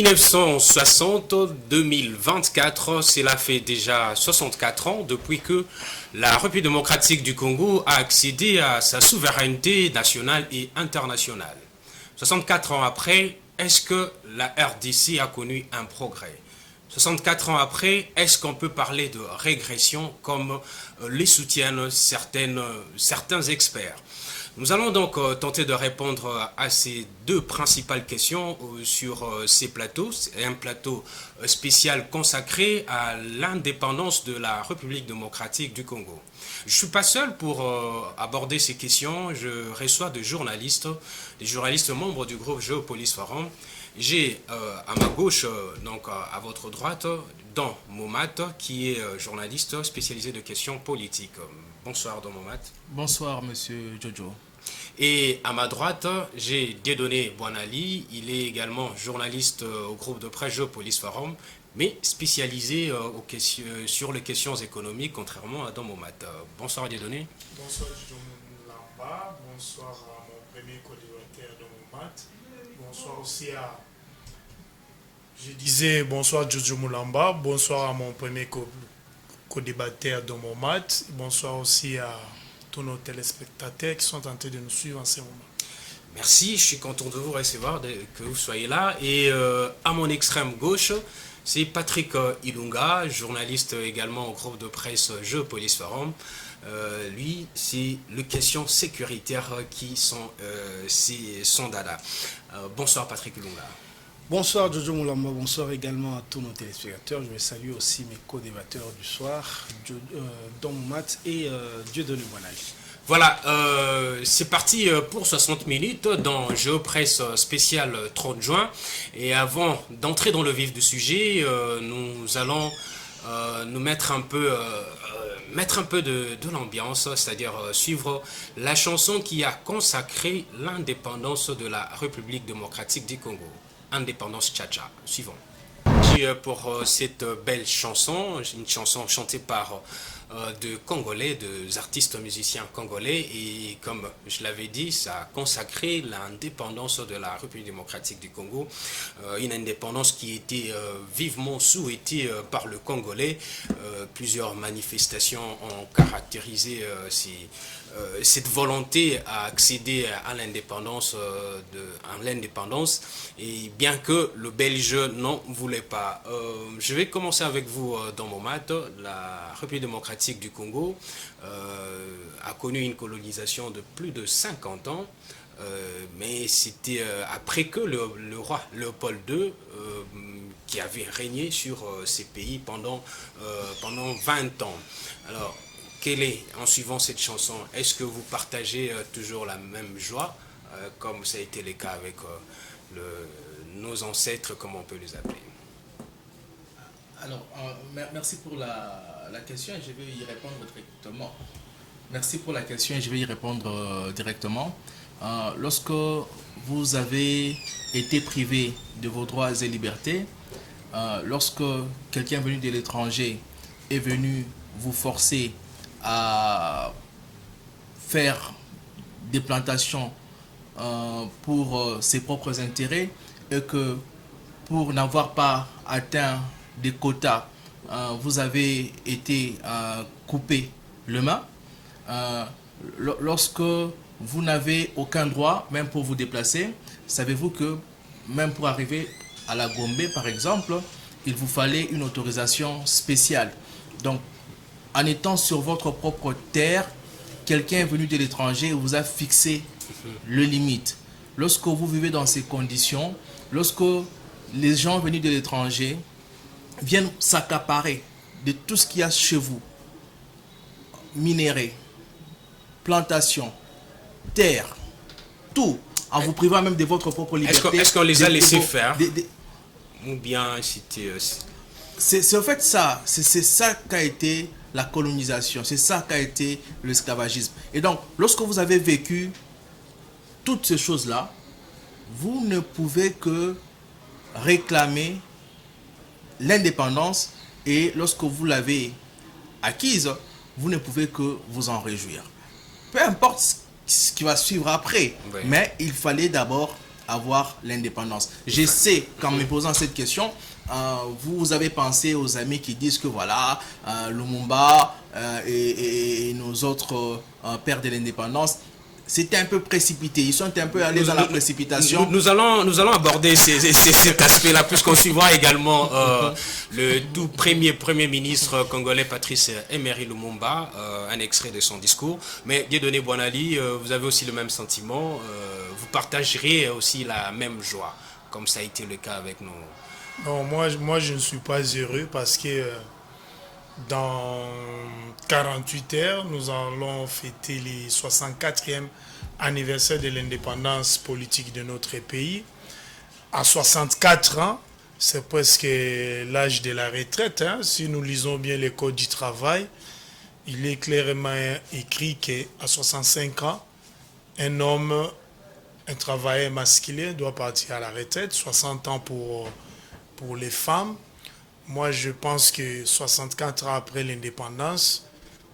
1960-2024, cela fait déjà 64 ans depuis que la République démocratique du Congo a accédé à sa souveraineté nationale et internationale. 64 ans après, est-ce que la RDC a connu un progrès? 64 ans après, est-ce qu'on peut parler de régression comme les soutiennent certains experts? Nous allons donc tenter de répondre à ces deux principales questions sur ces plateaux. C'est un plateau spécial consacré à l'indépendance de la République démocratique du Congo. Je ne suis pas seul pour aborder ces questions. Je reçois des journalistes membres du groupe Géopolis Forum. J'ai à ma gauche, donc à votre droite, Don Momat, qui est journaliste spécialisé de questions politiques. Bonsoir Don Momat. Bonsoir Monsieur Jojo. Et à ma droite, j'ai Dieudonné Boinali. Il est également journaliste au groupe de presse Géopolis Forum, mais spécialisé sur les questions économiques, contrairement à Don Momat. Bonsoir Dieudonné. Bonsoir Jojo Lamba. Bonsoir à mon premier co-débatteur Don Momat. Bonsoir aussi à... Je disais bonsoir Jojo Moulamba, bonsoir à mon premier co-débatteur Don Momat, bonsoir aussi à tous nos téléspectateurs qui sont en train de nous suivre en ce moment. Merci, je suis content de vous recevoir, que vous soyez là. Et à mon extrême gauche, c'est Patrick Ilunga, journaliste également au groupe de presse Géopolis Forum. Lui, c'est les questions sécuritaires qui sont son dada. Bonsoir Patrick Ilunga. Bonsoir Jojo Moulamba, bonsoir également à tous nos téléspectateurs. Je vais saluer aussi mes co-débatteurs du soir, Don Momat et Dieudonné Boinali. Voilà, c'est parti pour 60 minutes dans Géopresse spécial 30 juin. Et avant d'entrer dans le vif du sujet, nous allons nous mettre un peu de l'ambiance, c'est-à-dire suivre la chanson qui a consacré l'indépendance de la République démocratique du Congo. Indépendance Tcha-Tcha. Suivant. Pour cette belle chanson, une chanson chantée par de Congolais, des artistes musiciens congolais, et comme je l'avais dit, ça a consacré l'indépendance de la République démocratique du Congo, une indépendance qui était vivement souhaitée par le Congolais. Plusieurs manifestations ont caractérisé cette volonté à accéder à l'indépendance, et bien que le Belge n'en voulait pas. Je vais commencer avec vous dans mon mat. La République démocratique du Congo a connu une colonisation de plus de 50 ans, mais c'était après que le roi Léopold II qui avait régné sur ces pays pendant 20 ans. Alors, en suivant cette chanson, est-ce que vous partagez toujours la même joie, comme ça a été le cas avec nos ancêtres, comme on peut les appeler? Alors, merci pour la question et je vais y répondre directement. Merci pour la question et je vais y répondre directement. Lorsque vous avez été privé de vos droits et libertés, lorsque quelqu'un venu de l'étranger est venu vous forcer à faire des plantations pour ses propres intérêts et que pour n'avoir pas atteint des quotas, vous avez été coupé le main. Lorsque vous n'avez aucun droit, même pour vous déplacer, savez-vous que même pour arriver à la Gombe, par exemple, il vous fallait une autorisation spéciale. Donc, en étant sur votre propre terre, quelqu'un est venu de l'étranger et vous a fixé le limite. Lorsque vous vivez dans ces conditions, lorsque les gens venus de l'étranger viennent s'accaparer de tout ce qu'il y a chez vous, minéraux, plantations, terre, tout, en vous privant même de votre propre liberté. Est-ce qu'on les a laissés faire ou bien c'était... C'est en fait ça, c'est ça qu'a été la colonisation, c'est ça qu'a été l'esclavagisme. Et donc, lorsque vous avez vécu toutes ces choses-là, vous ne pouvez que réclamer l'indépendance et lorsque vous l'avez acquise, vous ne pouvez que vous en réjouir. Peu importe ce qui va suivre après, oui. Mais il fallait d'abord avoir l'indépendance. Je sais qu'en me posant cette question, vous avez pensé aux amis qui disent que voilà, Lumumba et nos autres pères de l'indépendance, c'était un peu précipité. Ils sont un peu allés dans la précipitation. Nous allons aborder cet aspect-là, puisqu'on suivra également le tout premier ministre congolais, Patrice Emery Lumumba, un extrait de son discours. Mais Dieudonné Boinali, vous avez aussi le même sentiment. Vous partagerez aussi la même joie, comme ça a été le cas avec nous. Non, moi je ne suis pas heureux parce que dans 48 heures, nous allons fêter les 64e anniversaire de l'indépendance politique de notre pays. À 64 ans, c'est presque l'âge de la retraite. Si nous lisons bien les codes du travail, il est clairement écrit qu'à 65 ans, un homme, un travailleur masculin doit partir à la retraite, 60 ans pour les femmes. Moi, je pense que 64 ans après l'indépendance,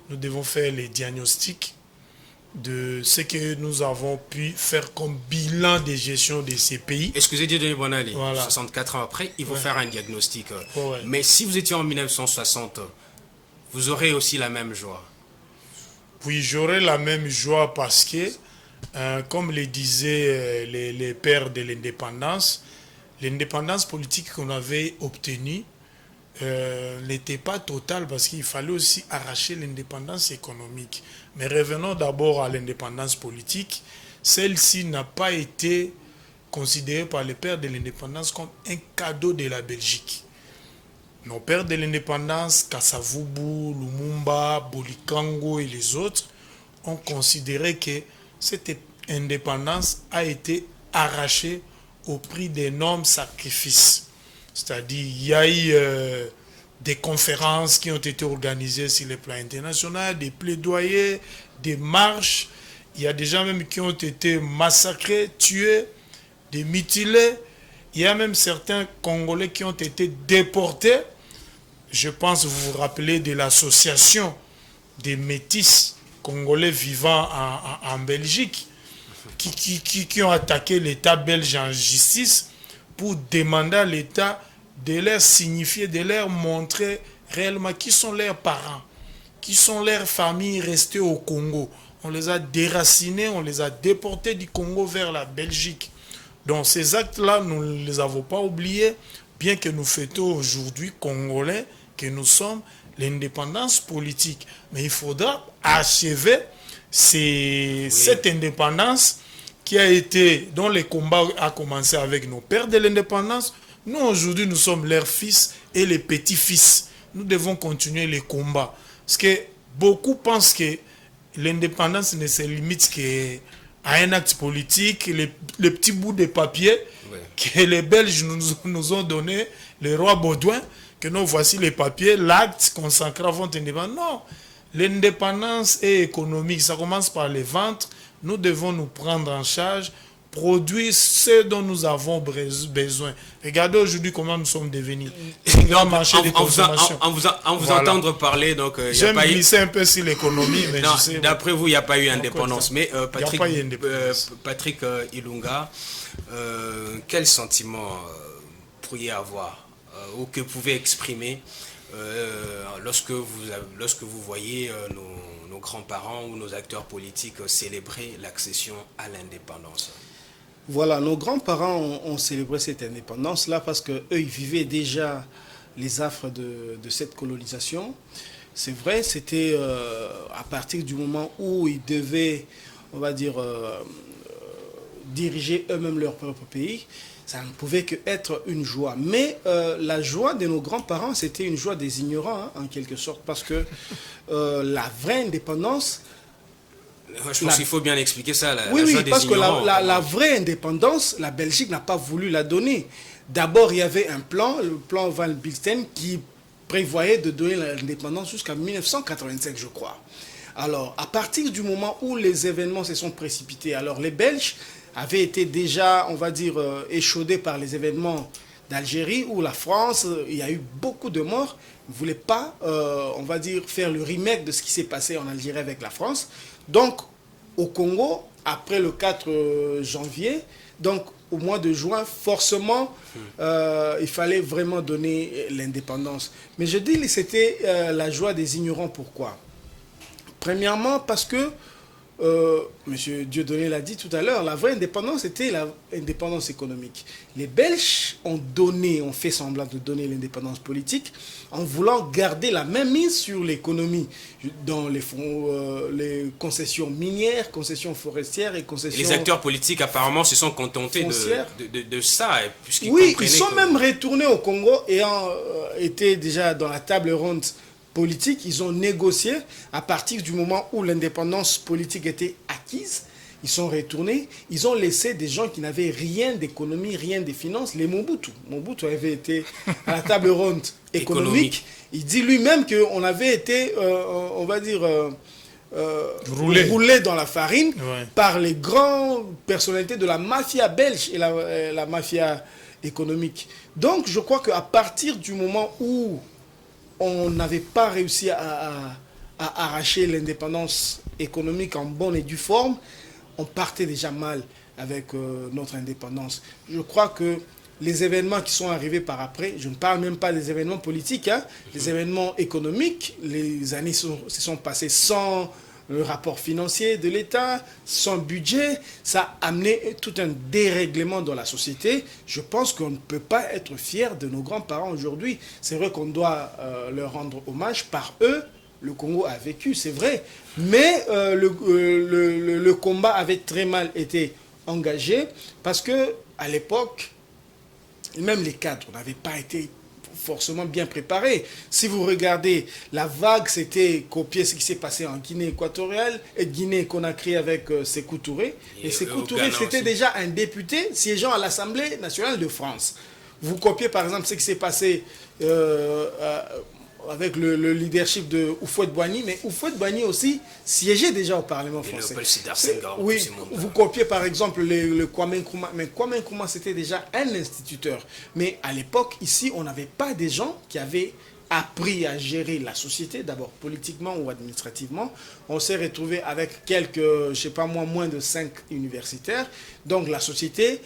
nous devons faire les diagnostics de ce que nous avons pu faire comme bilan de gestion de ces pays. Excusez Dieudonné Boinali, voilà. 64 ans après, il faut faire un diagnostic. Ouais. Mais si vous étiez en 1960, vous aurez aussi la même joie. Oui, j'aurais la même joie parce que, comme le disaient les pères de l'indépendance politique qu'on avait obtenue n'était pas totale parce qu'il fallait aussi arracher l'indépendance économique. Mais revenons d'abord à l'indépendance politique. Celle-ci n'a pas été considérée par les pères de l'indépendance comme un cadeau de la Belgique. Nos pères de l'indépendance, Kasavubu, Lumumba, Bolikango et les autres, ont considéré que cette indépendance a été arrachée au prix d'énormes sacrifices. C'est-à-dire, il y a eu des conférences qui ont été organisées sur le plan international, des plaidoyers, des marches. Il y a des gens même qui ont été massacrés, tués, des mutilés. Il y a même certains Congolais qui ont été déportés. Je pense, vous vous rappelez de l'association des métis congolais vivant en Belgique qui ont attaqué l'État belge en justice pour demander à l'État de leur signifier, de leur montrer réellement qui sont leurs parents, qui sont leurs familles restées au Congo. On les a déracinés, on les a déportés du Congo vers la Belgique. Donc ces actes-là, nous ne les avons pas oubliés, bien que nous fêtons aujourd'hui, Congolais, que nous sommes, l'indépendance politique. Mais il faudra achever cette indépendance qui a été, dont le combat a commencé avec nos pères de l'indépendance. Nous, aujourd'hui, nous sommes leurs fils et les petits-fils. Nous devons continuer les combats. Parce que beaucoup pensent que l'indépendance ne se limite qu'à un acte politique, les petits bouts de papier que les Belges nous ont donné, le roi Baudouin, que nous voici les papiers, l'acte consacré à votre indépendance. Non, l'indépendance est économique, ça commence par les ventes. Nous devons nous prendre en charge, produire ce dont nous avons besoin. Regardez aujourd'hui comment nous sommes devenus un grand marché de consommation. En vous entendre parler, donc j'aime glisser un peu sur l'économie, mais non, je sais... D'après vous, il n'y a pas eu indépendance. Mais Patrick Ilunga, quel sentiment pourriez avoir ou que vous pouvez exprimer lorsque vous voyez nos grands-parents ou nos acteurs politiques célébrer l'accession à l'indépendance? Voilà, nos grands-parents ont célébré cette indépendance-là parce qu'eux, ils vivaient déjà les affres de cette colonisation. C'est vrai, c'était à partir du moment où ils devaient, on va dire, diriger eux-mêmes leur propre pays. Ça ne pouvait qu'être une joie. Mais la joie de nos grands-parents, c'était une joie des ignorants, en quelque sorte, parce que la vraie indépendance... Je pense qu'il faut bien expliquer ça, la oui, joie des parce ignorants. Que la vraie indépendance, la Belgique n'a pas voulu la donner. D'abord, il y avait un plan, le plan Van Bilsten, qui prévoyait de donner l'indépendance jusqu'à 1985, je crois. Alors, à partir du moment où les événements se sont précipités, alors les Belges avaient été déjà, on va dire, échaudés par les événements d'Algérie, où la France, il y a eu beaucoup de morts, ne voulait pas, on va dire, faire le remake de ce qui s'est passé en Algérie avec la France. Donc, au Congo, après le 4 janvier. Donc, au mois de juin, forcément, il fallait vraiment donner l'indépendance. Mais je dis que c'était la joie des ignorants. Pourquoi? Premièrement, parce que, M. Dieudonné l'a dit tout à l'heure, la vraie indépendance était l'indépendance économique. Les Belges ont fait semblant de donner l'indépendance politique en voulant garder la même mise sur l'économie dans les concessions minières, concessions forestières et concessions... Les acteurs politiques apparemment se sont contentés de ça. Oui, ils sont même retournés au Congo ayant été déjà dans la table ronde politique. Ils ont négocié à partir du moment où l'indépendance politique était acquise. Ils sont retournés, ils ont laissé des gens qui n'avaient rien d'économie, rien de finances. Les Mobutu. Mobutu avait été à la table ronde économique. Il dit lui-même qu'on avait été, on va dire, roulé dans la farine par les grandes personnalités de la mafia belge et la mafia économique. Donc je crois qu'à partir du moment où on n'avait pas réussi à arracher l'indépendance économique en bonne et due forme, on partait déjà mal avec notre indépendance. Je crois que les événements qui sont arrivés par après, je ne parle même pas des événements politiques, les événements économiques, les années se sont passées sans le rapport financier de l'État, sans budget, ça a amené tout un dérèglement dans la société. Je pense qu'on ne peut pas être fier de nos grands-parents aujourd'hui. C'est vrai qu'on doit leur rendre hommage. Par eux, le Congo a vécu, c'est vrai. Mais le combat avait très mal été engagé parce que à l'époque, même les cadres n'avaient pas été forcément bien préparés. Si vous regardez, la vague, c'était copier ce qui s'est passé en Guinée équatoriale et Guinée-Conakry avec Sékou Touré. Et Sékou Touré, c'était déjà un député siégeant à l'Assemblée nationale de France. Vous copiez par exemple ce qui s'est passé avec le leadership de Houphouët-Boigny, mais Houphouët-Boigny aussi siégeait déjà au Parlement français. Oui, vous copiez par exemple le Kwame Nkrumah, mais Kwame Nkrumah c'était déjà un instituteur. Mais à l'époque, ici, on n'avait pas des gens qui avaient appris à gérer la société, d'abord politiquement ou administrativement. On s'est retrouvé avec quelques, je sais pas moi, moins de 5 universitaires. Donc la société,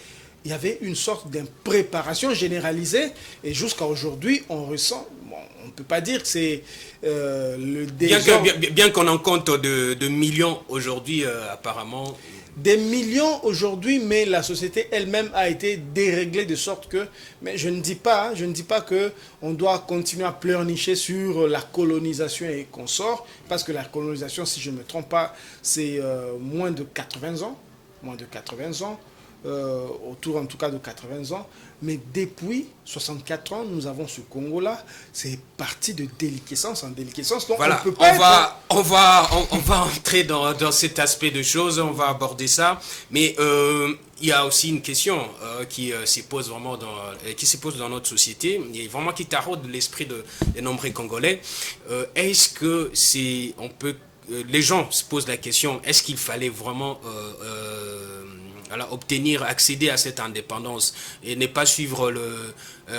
il y avait une sorte d'impréparation généralisée et jusqu'à aujourd'hui, on ressent, bon, on ne peut pas dire que c'est le désordre. Bien qu'on en compte de millions aujourd'hui, apparemment. Des millions aujourd'hui, mais la société elle-même a été déréglée de sorte que, mais je ne dis pas que on doit continuer à pleurnicher sur la colonisation et consorts, parce que la colonisation, si je ne me trompe pas, c'est moins de 80 ans, autour en tout cas de 80 ans, mais depuis 64 ans, nous avons ce Congo-là, c'est parti de déliquescence en déliquescence. Donc voilà, on va entrer dans cet aspect de choses, on va aborder ça, mais il y a aussi une question qui se pose vraiment dans notre société, et vraiment qui taraude l'esprit des nombreux Congolais. Est-ce que les gens se posent la question, est-ce qu'il fallait vraiment accéder à cette indépendance et ne pas suivre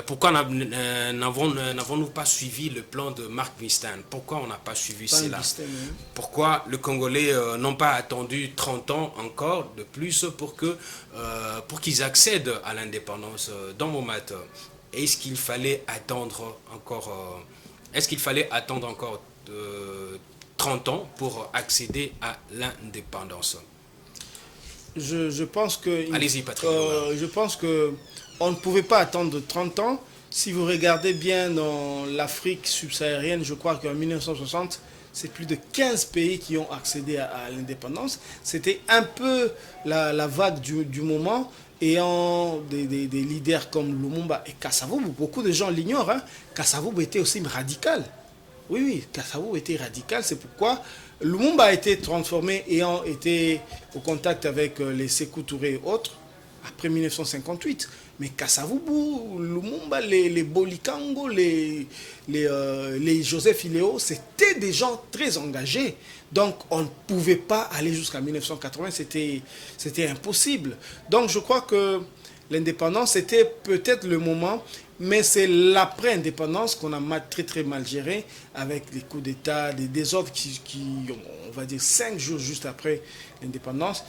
pourquoi n'avons-nous pas suivi le plan de Marc Vistin? Pourquoi on n'a pas suivi cela? Pourquoi les Congolais n'ont pas attendu 30 ans encore de plus pour qu'ils accèdent à l'indépendance? Dans mon matin, est-ce qu'il fallait attendre encore 30 ans pour accéder à l'indépendance? Je pense que... Allez-y, Patrick. Je pense qu'on ne pouvait pas attendre 30 ans. Si vous regardez bien dans l'Afrique subsaharienne, je crois qu'en 1960, c'est plus de 15 pays qui ont accédé à l'indépendance. C'était un peu la vague du moment. Ayant des leaders comme Lumumba et Kasavubu, beaucoup de gens l'ignorent, Kasavubu était aussi radical. Oui, Kasavubu était radical, c'est pourquoi Lumumba a été transformé ayant été au contact avec les Sékou Touré et autres après 1958. Mais Kasavubu, Lumumba, les Bolikango, les Joseph Iléo, c'était des gens très engagés. Donc on ne pouvait pas aller jusqu'à 1980, c'était impossible. Donc je crois que l'indépendance, c'était peut-être le moment, mais c'est l'après-indépendance qu'on a très mal géré avec les coups d'État, des désordres qui, on va dire 5 jours juste après l'indépendance.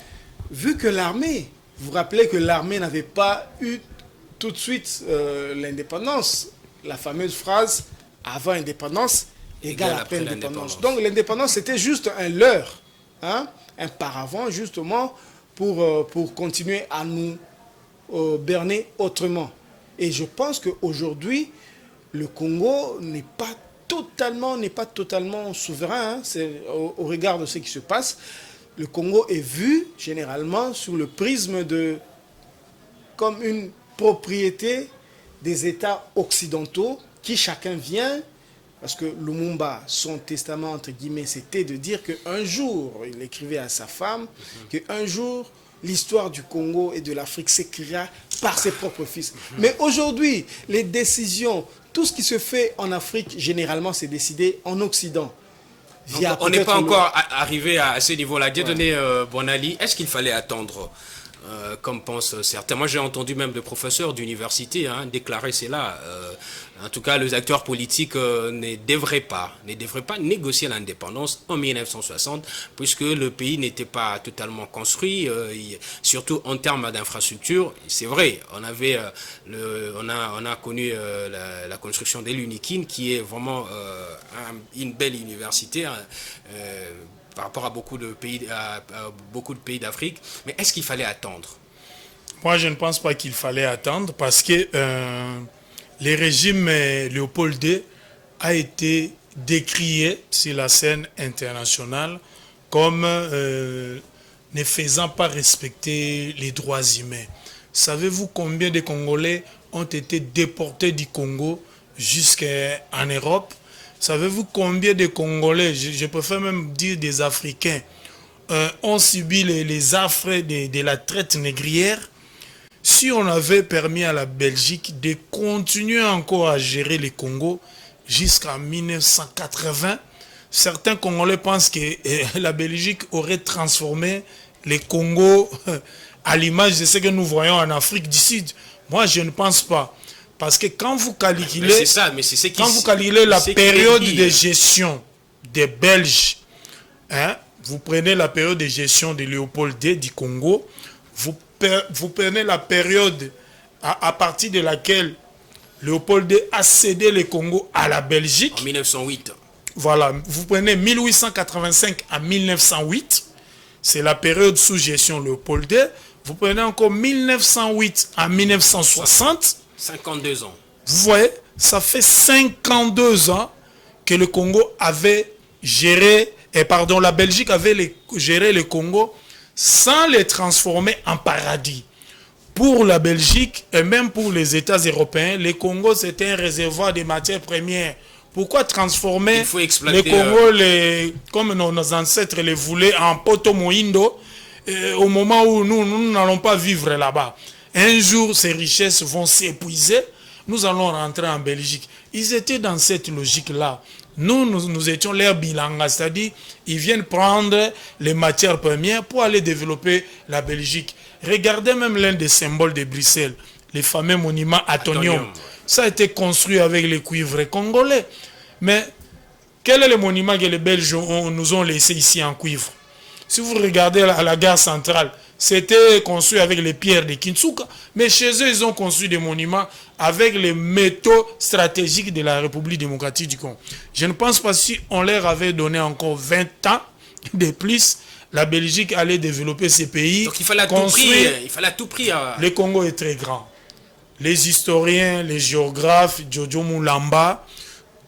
vu que l'armée, vous vous rappelez que l'armée n'avait pas eu tout de suite l'indépendance, la fameuse phrase « avant indépendance égale après indépendance ». Donc l'indépendance, c'était juste un leurre, hein, un paravent justement pour continuer à nous berner autrement. Et je pense qu'aujourd'hui, le Congo n'est pas totalement souverain, hein, c'est au regard de ce qui se passe. Le Congo est vu généralement sous le prisme comme une propriété des États occidentaux qui chacun vient, parce que Lumumba, son testament entre guillemets, c'était de dire qu'un jour, il écrivait à sa femme, qu'un jour, l'histoire du Congo et de l'Afrique s'écrira par ses propres fils. Mais aujourd'hui, les décisions, tout ce qui se fait en Afrique, généralement, c'est décidé en Occident. Donc, on n'est pas encore arrivé à ce niveau-là. Dieudonné Bonali, est-ce qu'il fallait attendre comme pensent certains? Moi, j'ai entendu même des professeurs d'université déclarer cela. En tout cas, les acteurs politiques ne devraient pas négocier l'indépendance en 1960, puisque le pays n'était pas totalement construit, surtout en termes d'infrastructures. C'est vrai, on a connu la construction de l'UNIKIN, qui est vraiment une belle université. Par rapport à beaucoup de pays d'Afrique. Mais est-ce qu'il fallait attendre? Moi, je ne pense pas qu'il fallait attendre parce que le régime Léopold II a été décrié sur la scène internationale comme ne faisant pas respecter les droits humains. Savez-vous combien de Congolais ont été déportés du Congo jusqu'en Europe? Savez-vous combien de Congolais, je préfère même dire des Africains, ont subi les affres de la traite négrière? Si on avait permis à la Belgique de continuer encore à gérer le Congo jusqu'en 1980, certains Congolais pensent que la Belgique aurait transformé le Congo à l'image de ce que nous voyons en Afrique du Sud. Moi, je ne pense pas. Parce que quand vous calculez, la période de gestion des Belges, vous prenez la période de gestion de Léopold II du Congo, vous prenez la période à partir de laquelle Léopold II a cédé le Congo à la Belgique. En 1908. Voilà, vous prenez 1885 à 1908, c'est la période sous gestion Léopold II. Vous prenez encore 1908 à 1960. 52 ans. Vous voyez, ça fait 52 ans que le Congo avait géré, la Belgique avait géré le Congo sans le transformer en paradis. Pour la Belgique et même pour les États européens, le Congo c'était un réservoir de matières premières. Pourquoi transformer le Congo, comme nos ancêtres le voulaient, en Poto Moindo, au moment où nous n'allons pas vivre là-bas? Un jour, ces richesses vont s'épuiser. Nous allons rentrer en Belgique. Ils étaient dans cette logique-là. Nous étions l'air bilanga, c'est-à-dire ils viennent prendre les matières premières pour aller développer la Belgique. Regardez même l'un des symboles de Bruxelles, les fameux monuments Atonium. Ça a été construit avec les cuivres congolais. Mais quel est le monument que les Belges nous ont laissé ici en cuivre? Si vous regardez à la gare centrale, c'était construit avec les pierres de Kinsuka, mais chez eux, ils ont construit des monuments avec les métaux stratégiques de la République démocratique du Congo. Je ne pense pas si on leur avait donné encore 20 ans de plus, la Belgique allait développer ces pays. Donc il fallait à tout prix. Le Congo est très grand. Les historiens, les géographes, Jojo Mulamba,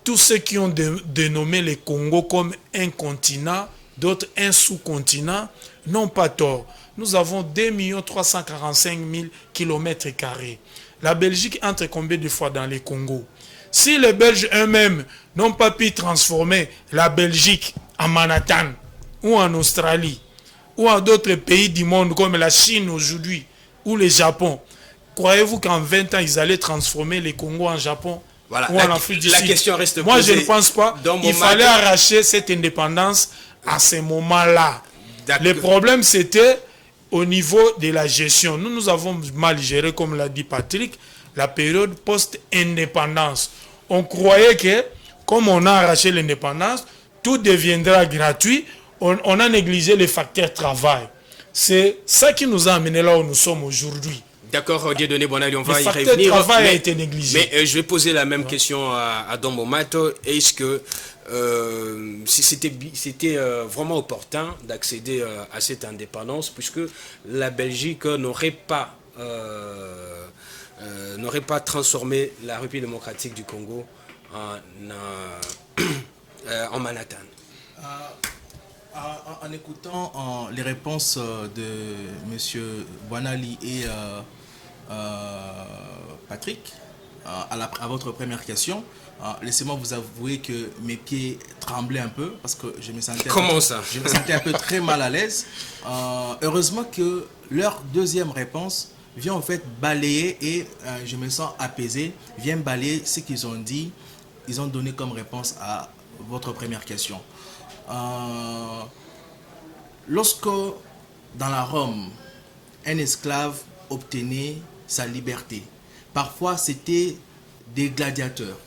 tous ceux qui ont dénommé le Congo comme un continent, d'autres un sous-continent, n'ont pas tort. Nous avons 2 345 000 km². La Belgique entre combien de fois dans les Congo? Si les Belges eux-mêmes n'ont pas pu transformer la Belgique en Manhattan, ou en Australie, ou en d'autres pays du monde comme la Chine aujourd'hui, ou le Japon, croyez-vous qu'en 20 ans, ils allaient transformer les Congo en Japon? Voilà, ou en Afrique du Sud? Question reste Moi, posée. Je ne pense pas. Il fallait arracher cette indépendance à ce moment-là. Le problème, c'était au niveau de la gestion. Nous avons mal géré, comme l'a dit Patrick, la période post-indépendance. On croyait que, comme on a arraché l'indépendance, tout deviendra gratuit. On a négligé les facteurs travail. C'est ça qui nous a amené là où nous sommes aujourd'hui. D'accord, Dieudonné Bonali, on va y facteur revenir. travail a été négligé. Mais je vais poser la même question à Dombo Mato. Est-ce que c'était vraiment opportun d'accéder à cette indépendance, puisque la Belgique n'aurait pas transformé la République démocratique du Congo en Manhattan? En écoutant les réponses de M. Bonali et Patrick à votre première question, laissez-moi vous avouer que mes pieds tremblaient un peu parce que je me sentais je me sentais un peu très mal à l'aise. Heureusement que leur deuxième réponse vient en fait balayer et je me sens apaisé, vient balayer ce qu'ils ont dit, ils ont donné comme réponse à votre première question. Lorsque dans la Rome, un esclave obtenait sa liberté, parfois c'était des gladiateurs,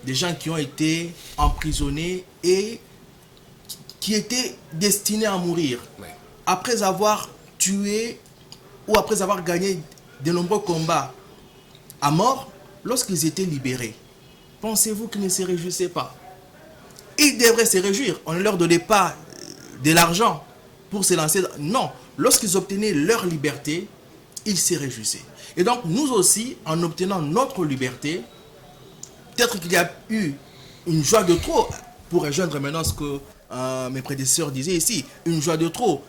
des gens qui ont été emprisonnés et qui étaient destinés à mourir. Ouais. Après avoir tué ou après avoir gagné de nombreux combats à mort, lorsqu'ils étaient libérés, pensez-vous qu'ils ne se réjouissaient pas? Ils devraient se réjouir. On ne leur donnait pas de l'argent pour se lancer. Non, lorsqu'ils obtenaient leur liberté, ils se réjouissaient. Et donc, nous aussi, en obtenant notre liberté, peut-être qu'il y a eu une joie de trop, pour rejoindre maintenant ce que mes prédécesseurs disaient ici, une joie de trop,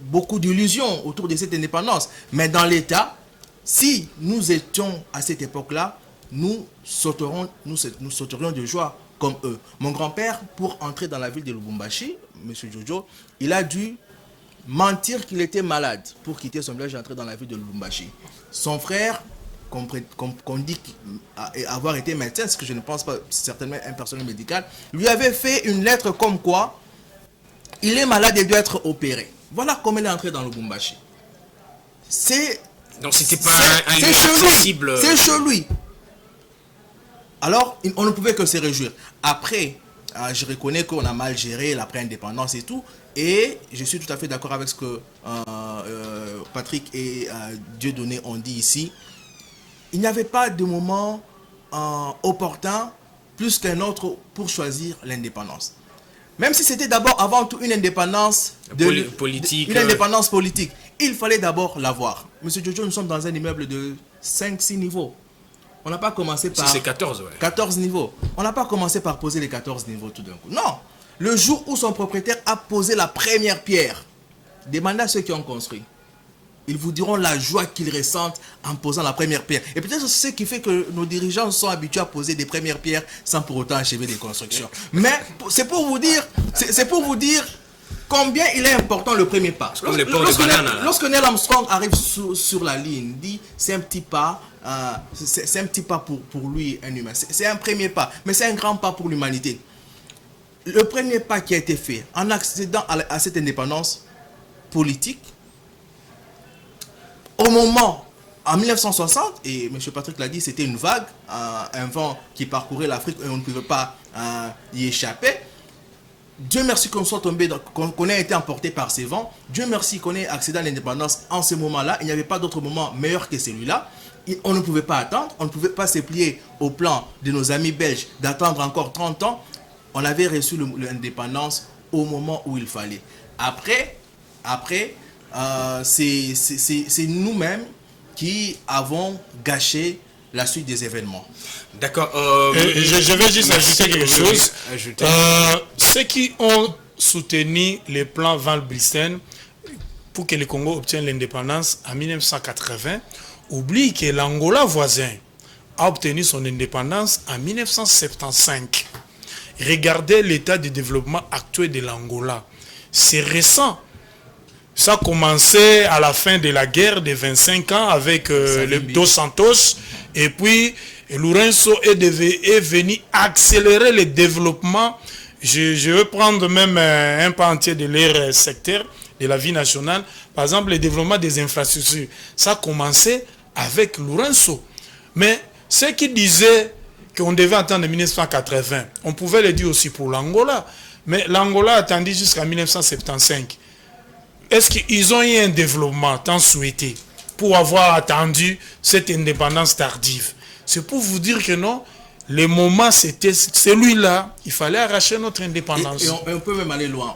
beaucoup d'illusions autour de cette indépendance. Mais dans l'État, si nous étions à cette époque-là, nous sauterions de joie comme eux. Mon grand-père, pour entrer dans la ville de Lubumbashi, M. Jojo, il a dû mentir qu'il était malade pour quitter son village et entrer dans la ville de Lubumbashi. Son frère, qu'on dit avoir été médecin, ce que je ne pense pas, certainement un personnel médical, lui avait fait une lettre comme quoi il est malade et doit être opéré. Voilà comment il est entré dans Lubumbashi. Donc c'était pas un lieu accessible. C'est chez lui. Alors, on ne pouvait que se réjouir. Après, je reconnais qu'on a mal géré l'après-indépendance et tout. Et je suis tout à fait d'accord avec ce que Patrick et Dieudonné ont dit ici. Il n'y avait pas de moment opportun plus qu'un autre pour choisir l'indépendance. Même si c'était d'abord, avant tout, une indépendance politique. Une indépendance politique. Il fallait d'abord l'avoir. Monsieur Jojo, nous sommes dans un immeuble de 5-6 niveaux. On n'a pas commencé par... C'est 14, ouais. 14 niveaux. On n'a pas commencé par poser les 14 niveaux tout d'un coup. Non. Le jour où son propriétaire a posé la première pierre, demandez à ceux qui ont construit. Ils vous diront la joie qu'ils ressentent en posant la première pierre. Et peut-être c'est ce qui fait que nos dirigeants sont habitués à poser des premières pierres sans pour autant achever des constructions. Mais c'est pour vous dire combien il est important le premier pas. Lorsque Neil Armstrong arrive sur la ligne, dit c'est un petit pas. C'est un petit pas pour lui, un humain. C'est un premier pas, mais c'est un grand pas pour l'humanité. Le premier pas qui a été fait en accédant à cette indépendance politique, au moment, en 1960, et M. Patrick l'a dit, c'était une vague, un vent qui parcourait l'Afrique et on ne pouvait pas y échapper. Dieu merci qu'on soit tombé, qu'on ait été emporté par ces vents. Dieu merci qu'on ait accédé à l'indépendance en ce moment-là. Il n'y avait pas d'autre moment meilleur que celui-là. On ne pouvait pas attendre, on ne pouvait pas se plier au plan de nos amis belges d'attendre encore 30 ans. On avait reçu l'indépendance au moment où il fallait. Après, c'est nous-mêmes qui avons gâché la suite des événements. D'accord. Je vais juste ajouter quelque chose. Ceux qui ont soutenu les plans Van Bilsen pour que le Congo obtienne l'indépendance en 1980 oublient que l'Angola voisin a obtenu son indépendance en 1975. Regardez l'état de développement actuel de l'Angola. C'est récent. Ça a commencé à la fin de la guerre de 25 ans avec les Dos Santos. Et puis, Lourenço est venu accélérer le développement. Je veux prendre même un pan entier de leur secteur, de la vie nationale. Par exemple, le développement des infrastructures. Ça a commencé avec Lourenço. Mais ceux qui disaient qu'on devait attendre 1980, on pouvait le dire aussi pour l'Angola. Mais l'Angola a attendu jusqu'en 1975. est-ce qu'ils ont eu un développement tant souhaité pour avoir attendu cette indépendance tardive? C'est pour vous dire que non, le moment c'était celui-là, il fallait arracher notre indépendance. Et on peut même aller loin,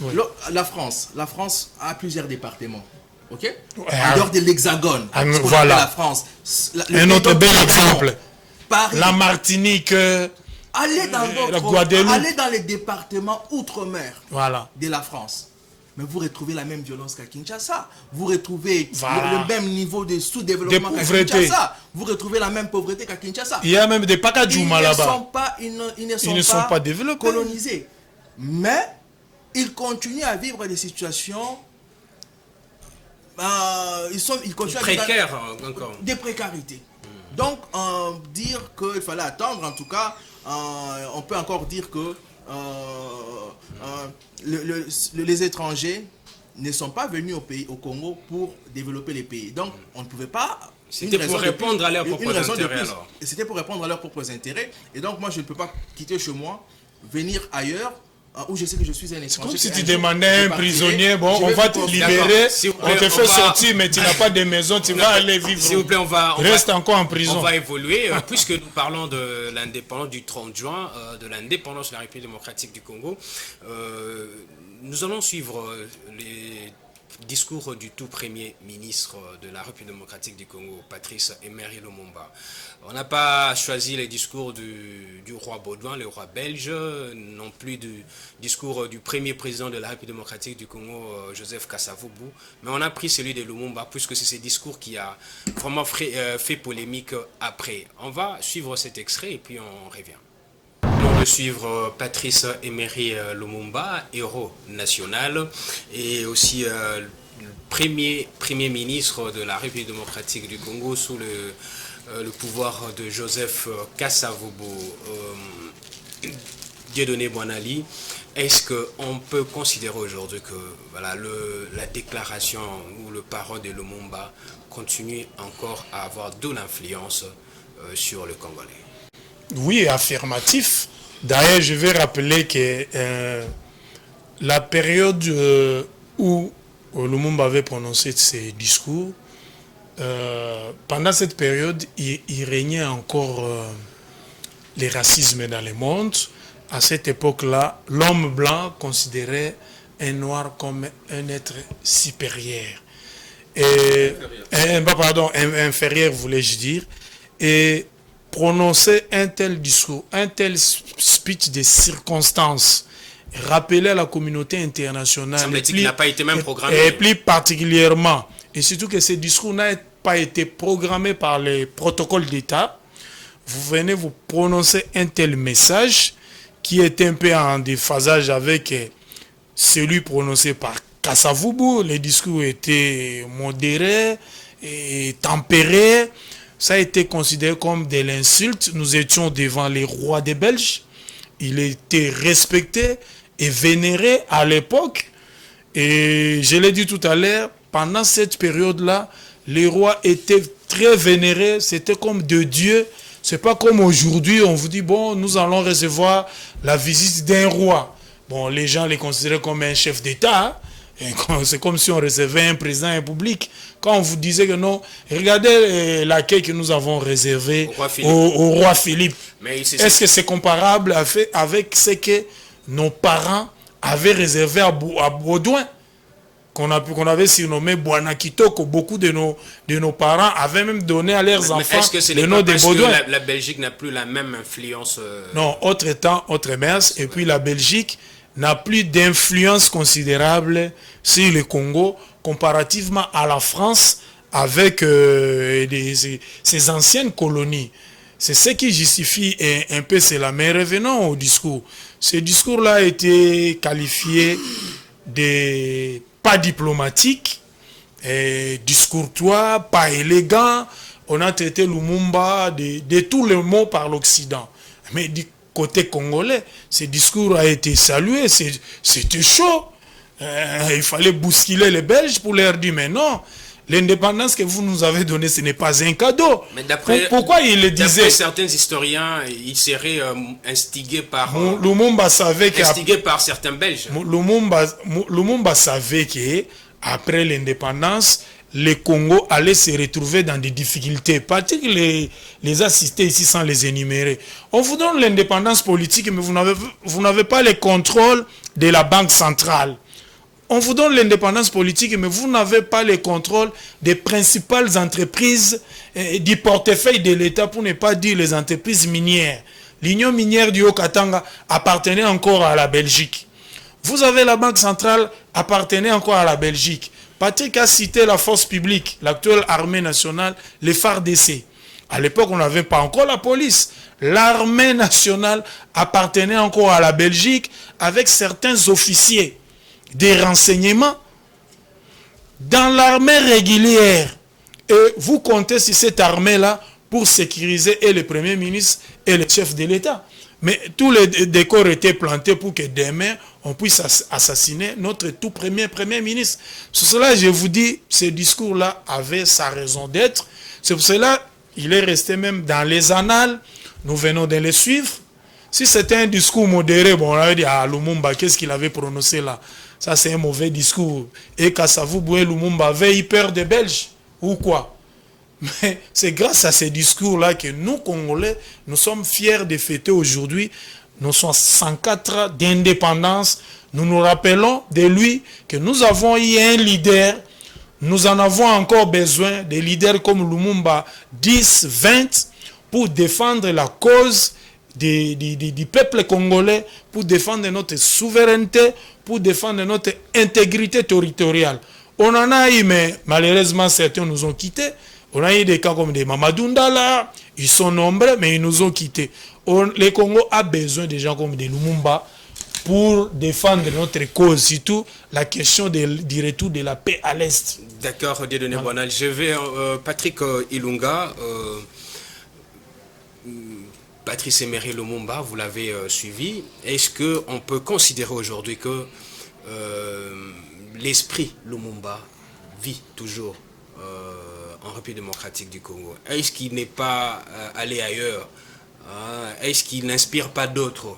Oui. La France a plusieurs départements. Ok? Ouais, en dehors de l'Hexagone, voilà. la France. Un autre bel exemple. Paris, la Martinique, allez dans la Guadeloupe. Allez dans les départements outre-mer voilà. de la France. Mais vous retrouvez la même violence qu'à Kinshasa. Vous retrouvez voilà. le même niveau de sous-développement qu'à Kinshasa. Vous retrouvez la même pauvreté qu'à Kinshasa. Il y a même des Pakadjouma là-bas. Ils ne sont pas développés. Colonisés. Mais ils continuent à vivre des situations... ils continuent précaires encore. Des précarités. Donc, dire qu'il fallait attendre, en tout cas, on peut encore dire que les étrangers ne sont pas venus au Congo pour développer les pays. Donc, on ne pouvait pas... C'était pour répondre à leurs propres intérêts alors. C'était pour répondre à leurs propres intérêts. Et donc, moi, je ne peux pas quitter chez moi, venir ailleurs, où je sais que je suis un étranger. Comme si tu demandais un prisonnier, bon, on va te libérer, on te fait sortir, mais tu n'as pas de maison, tu vas aller vivre. S'il vous plaît, reste encore en prison. On va évoluer, puisque nous parlons de l'indépendance du 30 juin, de l'indépendance de la République démocratique du Congo. Nous allons suivre les discours du tout premier ministre de la République démocratique du Congo, Patrice Emery Lumumba. On n'a pas choisi les discours du roi Baudouin, le roi belge, non plus du discours du premier président de la République démocratique du Congo, Joseph Kasavubu, mais on a pris celui de Lumumba, puisque c'est ce discours qui a vraiment fait polémique après. On va suivre cet extrait et puis on revient. Nous de suivre Patrice Emery Lumumba, héros national, et aussi le premier ministre de la République démocratique du Congo sous le pouvoir de Joseph Kasavubu, Dieudonné Boinali. Est-ce qu'on peut considérer aujourd'hui que voilà, la déclaration ou le parole de Lumumba continue encore à avoir de l'influence sur le Congolais? Oui, affirmatif. D'ailleurs, je vais rappeler que la période où Lumumba avait prononcé ses discours, pendant cette période, il régnait encore les racismes dans le monde. À cette époque-là, l'homme blanc considérait un noir comme un être supérieur. Inférieur, voulais-je dire. Et prononcer un tel discours, un tel speech de circonstances, rappeler à la communauté internationale, semble-t-il qu'il n'a pas été même programmé. Et plus particulièrement, et surtout que ce discours n'a pas été programmé par les protocoles d'État, vous venez vous prononcer un tel message qui est un peu en déphasage avec celui prononcé par Kasavubu. Les discours étaient modérés et tempérés. Ça a été considéré comme de l'insulte. Nous étions devant les rois des Belges. Il était respecté et vénéré à l'époque. Et je l'ai dit tout à l'heure, pendant cette période-là, les rois étaient très vénérés. C'était comme de Dieu. C'est pas comme aujourd'hui, on vous dit, bon, nous allons recevoir la visite d'un roi. Bon, les gens les considéraient comme un chef d'État. C'est comme si on recevait un président de la République. Quand on vous disait que non, regardez l'accueil que nous avons réservé au roi Philippe. Est-ce que c'est comparable avec ce que nos parents avaient réservé à Baudouin, qu'on avait surnommé Bwana Kitoko? Beaucoup de nos parents avaient même donné à leurs enfants le nom de Baudouin. La Belgique n'a plus la même influence. Non, autre temps, autre mœurs. Et puis la Belgique n'a plus d'influence considérable sur le Congo comparativement à la France avec ses anciennes colonies. C'est ce qui justifie un peu cela. Mais revenons au discours. Ce discours-là a été qualifié de pas diplomatique, discourtois, pas élégant. On a traité Lumumba de tous les mots par l'Occident. Mais du côté congolais, ce discours a été salué. C'était chaud. Il fallait bousculer les Belges pour leur dire, mais non, L'indépendance que vous nous avez donnée, ce n'est pas un cadeau. Mais d'après, pourquoi il le disait? Certains historiens, il serait instigé par Lumumba savait par certains Belges. Lumumba savait que après l'indépendance, le Congo allait se retrouver dans des difficultés. Pas-il les assister ici sans les énumérer. On vous donne l'indépendance politique, mais vous n'avez pas le contrôle de la Banque centrale. On vous donne l'indépendance politique, mais vous n'avez pas le contrôle des principales entreprises du portefeuille de l'État, pour ne pas dire les entreprises minières. L'Union minière du Haut-Katanga appartenait encore à la Belgique. Vous avez la Banque centrale appartenait encore à la Belgique. Patrick a cité la force publique, l'actuelle armée nationale, les FARDC. À l'époque, on n'avait pas encore la police. L'armée nationale appartenait encore à la Belgique avec certains officiers des renseignements dans l'armée régulière. Et vous comptez sur cette armée-là pour sécuriser et le Premier ministre et le chef de l'État. Mais tous les décors étaient plantés pour que demain, on puisse assassiner notre tout Premier ministre. Sur cela, je vous dis, ce discours-là avait sa raison d'être. C'est pour cela qu'il est resté même dans les annales. Nous venons de le suivre. Si c'était un discours modéré, bon, on avait dit, ah, Lumumba, qu'est-ce qu'il avait prononcé là? Ça, c'est un mauvais discours. Et Kassavou Boué Lumumba avait eu peur des Belges. Ou quoi? Mais c'est grâce à ces discours-là que nous, Congolais, nous sommes fiers de fêter aujourd'hui nos 104 ans d'indépendance. Nous nous rappelons de lui que nous avons eu un leader. Nous en avons encore besoin de leaders comme Lumumba 10, 20 pour défendre la cause du peuple congolais, pour défendre notre souveraineté, pour défendre notre intégrité territoriale. On en a eu, mais malheureusement, certains nous ont quittés. On a eu des cas comme des Mamadou Ndala, ils sont nombreux, mais ils nous ont quittés. Le Congo a besoin de gens comme des Lumumba pour défendre notre cause, surtout la question du retour de la paix à l'Est. D'accord, Dieudonné Boinal. Je vais, Patrick Ilunga, Patrice Emery Lumumba, vous l'avez suivi. Est-ce qu'on peut considérer aujourd'hui que l'esprit Lumumba vit toujours en République démocratique du Congo? Est-ce qu'il n'est pas allé ailleurs? Est-ce qu'il n'inspire pas d'autres?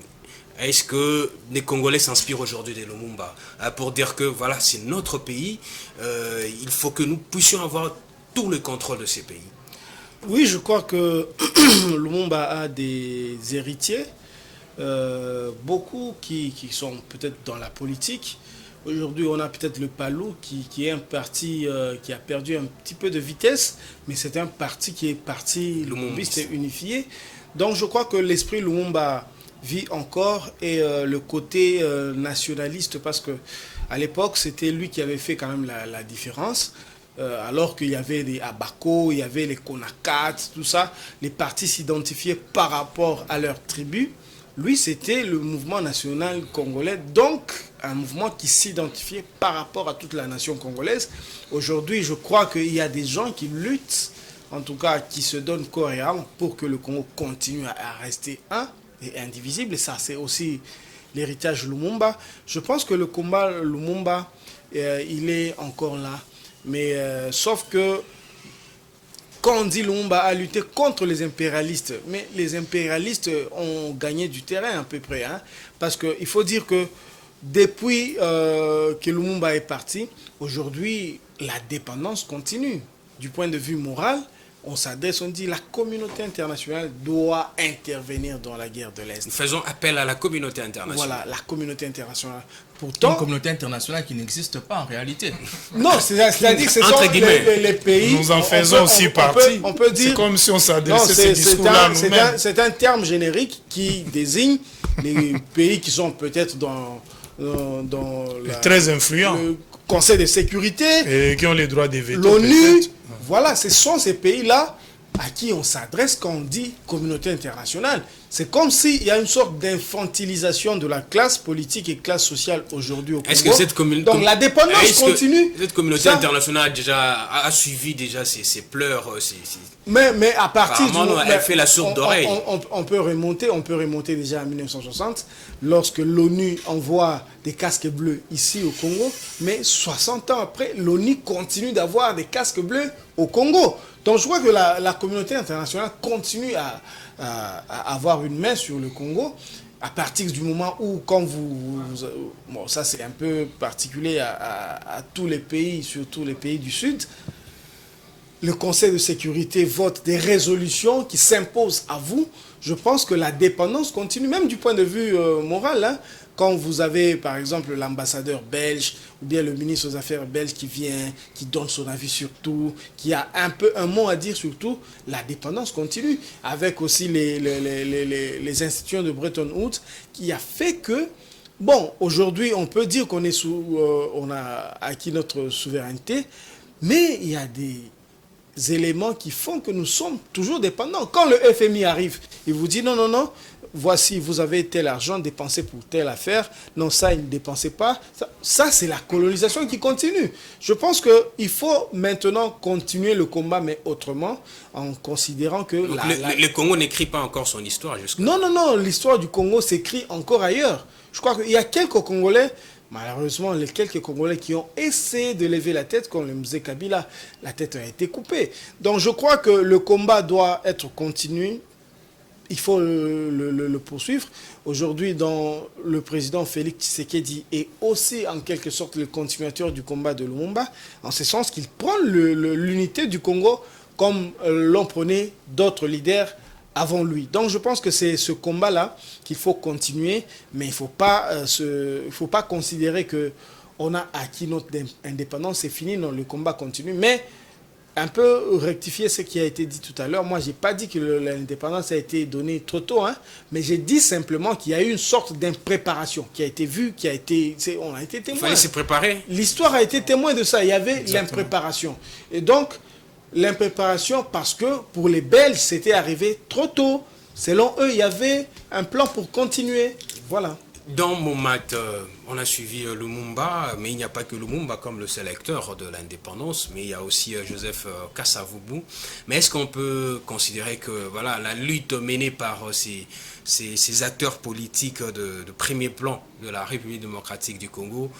Est-ce que les Congolais s'inspirent aujourd'hui de Lumumba pour dire que voilà, c'est notre pays, il faut que nous puissions avoir tout le contrôle de ces pays? Oui, je crois que Lumumba a des héritiers, beaucoup qui sont peut-être dans la politique. Aujourd'hui, on a peut-être le PALU qui est un parti qui a perdu un petit peu de vitesse, mais c'est un parti qui est parti lumumbiste et unifié. Donc je crois que l'esprit Lumumba vit encore et le côté nationaliste, parce que à l'époque, c'était lui qui avait fait quand même la différence. Alors qu'il y avait les Abako, il y avait les Konakats, tout ça, les partis s'identifiaient par rapport à leur tribu. Lui, c'était le mouvement national congolais, donc un mouvement qui s'identifiait par rapport à toute la nation congolaise. Aujourd'hui, je crois qu'il y a des gens qui luttent, en tout cas qui se donnent corps et âme pour que le Congo continue à rester un et indivisible. Et ça, c'est aussi l'héritage Lumumba. Je pense que le combat Lumumba, il est encore là. Mais sauf que quand on dit Lumumba a lutté contre les impérialistes, mais les impérialistes ont gagné du terrain à peu près. Hein, parce qu'il faut dire que depuis que Lumumba est parti, aujourd'hui, la dépendance continue. Du point de vue moral, on s'adresse, on dit la communauté internationale doit intervenir dans la guerre de l'Est. Nous faisons appel à la communauté internationale. Voilà, la communauté internationale. Pourtant, une communauté internationale qui n'existe pas en réalité. Non, c'est-à-dire que ce sont les pays... Nous en faisons aussi partie. On peut dire... C'est comme si on s'adressait ces discours-là nous-mêmes. C'est un terme générique qui désigne les pays qui sont peut-être dans très influents. Le Conseil de sécurité. Et qui ont les droits des vétos. L'ONU. Voilà, ce sont ces pays-là à qui on s'adresse quand on dit communauté internationale. C'est comme s'il y a une sorte d'infantilisation de la classe politique et classe sociale aujourd'hui au Congo. Est-ce que cette communauté... Donc la dépendance continue. Cette communauté internationale a suivi déjà ces pleurs, Mais à partir du moment, elle fait la sourde d'oreille. On peut remonter déjà à 1960, lorsque l'ONU envoie des casques bleus ici au Congo, mais 60 ans après, l'ONU continue d'avoir des casques bleus au Congo. Donc je crois que la communauté internationale continue à avoir une main sur le Congo, à partir du moment où, quand bon, ça c'est un peu particulier à tous les pays, surtout les pays du Sud, le Conseil de sécurité vote des résolutions qui s'imposent à vous. Je pense que la dépendance continue, même du point de vue moral. Hein. Quand vous avez, par exemple, l'ambassadeur belge ou bien le ministre des Affaires belge qui vient, qui donne son avis sur tout, qui a un mot à dire sur tout, la dépendance continue. Avec aussi les institutions de Bretton Woods, qui a fait que, bon, aujourd'hui, on peut dire qu'on est on a acquis notre souveraineté, mais il y a des éléments qui font que nous sommes toujours dépendants. Quand le FMI arrive, il vous dit non, non, non, voici, vous avez tel argent dépensé pour telle affaire, non, ça, il ne dépensez pas. Ça c'est la colonisation qui continue. Je pense qu'il faut maintenant continuer le combat, mais autrement, en considérant que... Donc le Congo n'écrit pas encore son histoire jusqu'à... Non, non, non, l'histoire du Congo s'écrit encore ailleurs. Je crois qu'il y a quelques Congolais, malheureusement, les quelques Congolais qui ont essayé de lever la tête, comme le Mzee Kabila, la tête a été coupée. Donc je crois que le combat doit être continué. Il faut le poursuivre. Aujourd'hui, le président Félix Tshisekedi est aussi en quelque sorte le continuateur du combat de Lumumba, en ce sens qu'il prend l'unité du Congo comme l'ont prôné d'autres leaders avant lui. Donc je pense que c'est ce combat-là qu'il faut continuer, mais il ne faut pas considérer qu'on a acquis notre indépendance, c'est fini, non, le combat continue. Mais un peu rectifier ce qui a été dit tout à l'heure. Moi, je n'ai pas dit que l'indépendance a été donnée trop tôt, hein, mais j'ai dit simplement qu'il y a eu une sorte d'impréparation qui a été vue, on a été témoin. Il fallait se préparer. L'histoire a été témoin de ça. Il y avait l'impréparation. Et donc, l'impréparation parce que pour les Belges, c'était arrivé trop tôt. Selon eux, il y avait un plan pour continuer. Voilà. Dans Momat, on a suivi Lumumba, mais il n'y a pas que Lumumba comme le sélecteur de l'indépendance, mais il y a aussi Joseph Kasavubu. Mais est-ce qu'on peut considérer que voilà, la lutte menée par ces acteurs politiques de premier plan de la République démocratique du Congo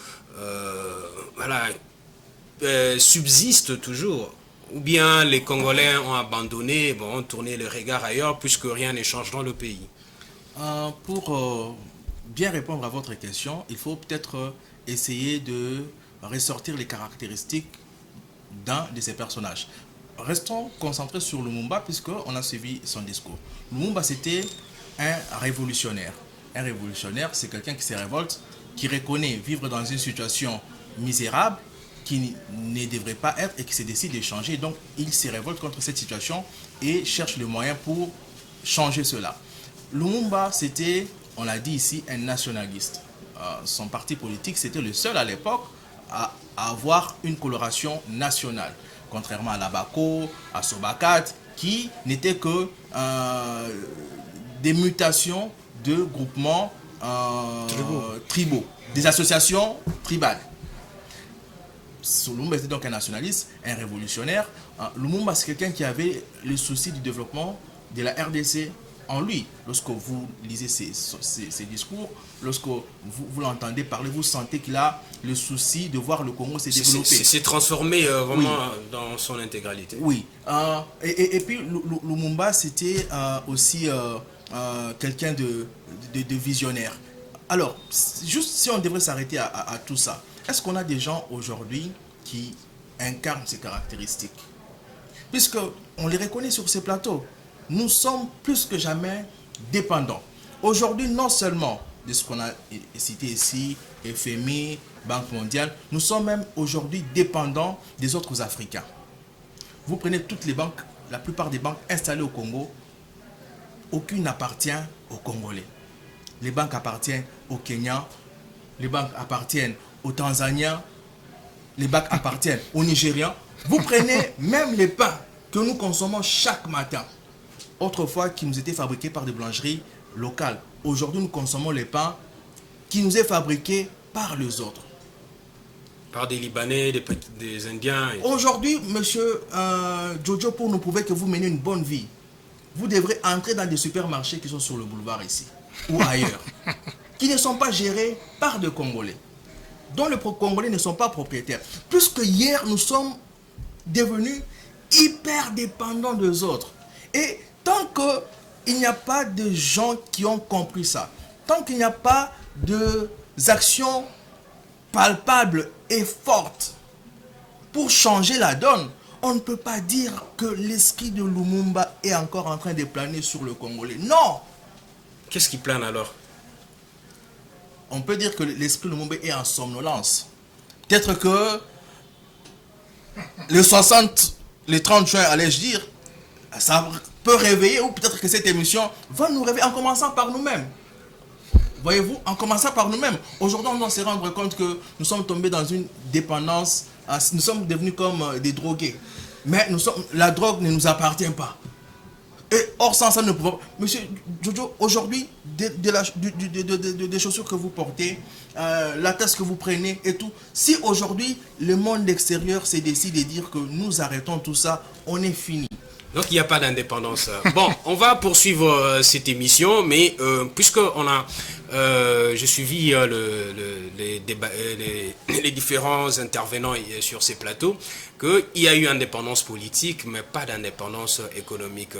subsiste toujours? Ou bien les Congolais ont abandonné, ont tourné le regard ailleurs puisque rien ne change dans le pays? Pour bien répondre à votre question, il faut peut-être essayer de ressortir les caractéristiques d'un de ces personnages. Restons concentrés sur Lumumba puisqu'on a suivi son discours. Lumumba, c'était un révolutionnaire. Un révolutionnaire, c'est quelqu'un qui se révolte, qui reconnaît vivre dans une situation misérable, qui ne devrait pas être et qui se décide de changer. Donc, il se révolte contre cette situation et cherche le moyen pour changer cela. Lumumba, c'était, on l'a dit ici, un nationaliste. Son parti politique, c'était le seul à l'époque à avoir une coloration nationale. Contrairement à l'Abaco, à Sobakat, qui n'étaient que des mutations de groupements tribaux, des associations tribales. Lumumba était donc un nationaliste, un révolutionnaire. Lumumba, c'est quelqu'un qui avait le souci du développement de la RDC en lui. Lorsque vous lisez ses discours, lorsque vous l'entendez parler, vous sentez qu'il a le souci de voir le Congo se développer. C'est transformé vraiment dans son intégralité. Oui. Et puis, Lumumba, c'était aussi quelqu'un de visionnaire. Alors, juste si on devrait s'arrêter à tout ça, est-ce qu'on a des gens aujourd'hui qui incarnent ces caractéristiques? Puisqu'on les reconnaît sur ces plateaux. Nous sommes plus que jamais dépendants. Aujourd'hui, non seulement de ce qu'on a cité ici, FMI, Banque mondiale, nous sommes même aujourd'hui dépendants des autres Africains. Vous prenez toutes les banques, la plupart des banques installées au Congo, aucune n'appartient aux Congolais. Les banques appartiennent aux Kenyans, les banques appartiennent aux Tanzaniens, les banques appartiennent aux Nigérians. Vous prenez même les pains que nous consommons chaque matin. Autrefois, qui nous étaient fabriqués par des boulangeries local. Aujourd'hui, nous consommons les pains qui nous est fabriqué par les autres. Par des Libanais, des Indiens. Aujourd'hui, monsieur Jojo, pour nous prouver que vous menez une bonne vie, vous devrez entrer dans des supermarchés qui sont sur le boulevard ici ou ailleurs, qui ne sont pas gérés par des Congolais, dont les Congolais ne sont pas propriétaires. Puisque hier, nous sommes devenus hyper dépendants des autres. Et tant qu'il n'y a pas de gens qui ont compris ça, tant qu'il n'y a pas d'actions palpables et fortes pour changer la donne, on ne peut pas dire que l'esprit de Lumumba est encore en train de planer sur le Congolais. Non! Qu'est-ce qui plane alors? On peut dire que l'esprit de Lumumba est en somnolence. Peut-être que le 30 juin, allais-je dire, ça peut réveiller, ou peut-être que cette émission va nous réveiller en commençant par nous-mêmes. Voyez-vous, en commençant par nous-mêmes. Aujourd'hui, on doit se rendre compte que nous sommes tombés dans une dépendance, nous sommes devenus comme des drogués. Mais la drogue ne nous appartient pas. Et hors sans ça, nous ne pouvons pas. Monsieur Jojo, aujourd'hui, des chaussures que vous portez, la tasse que vous prenez et tout, si aujourd'hui le monde extérieur se décide de dire que nous arrêtons tout ça, on est fini. Donc il n'y a pas d'indépendance. Bon, on va poursuivre cette émission, mais puisque j'ai suivi les différents intervenants sur ces plateaux, qu'il y a eu indépendance politique, mais pas d'indépendance économique.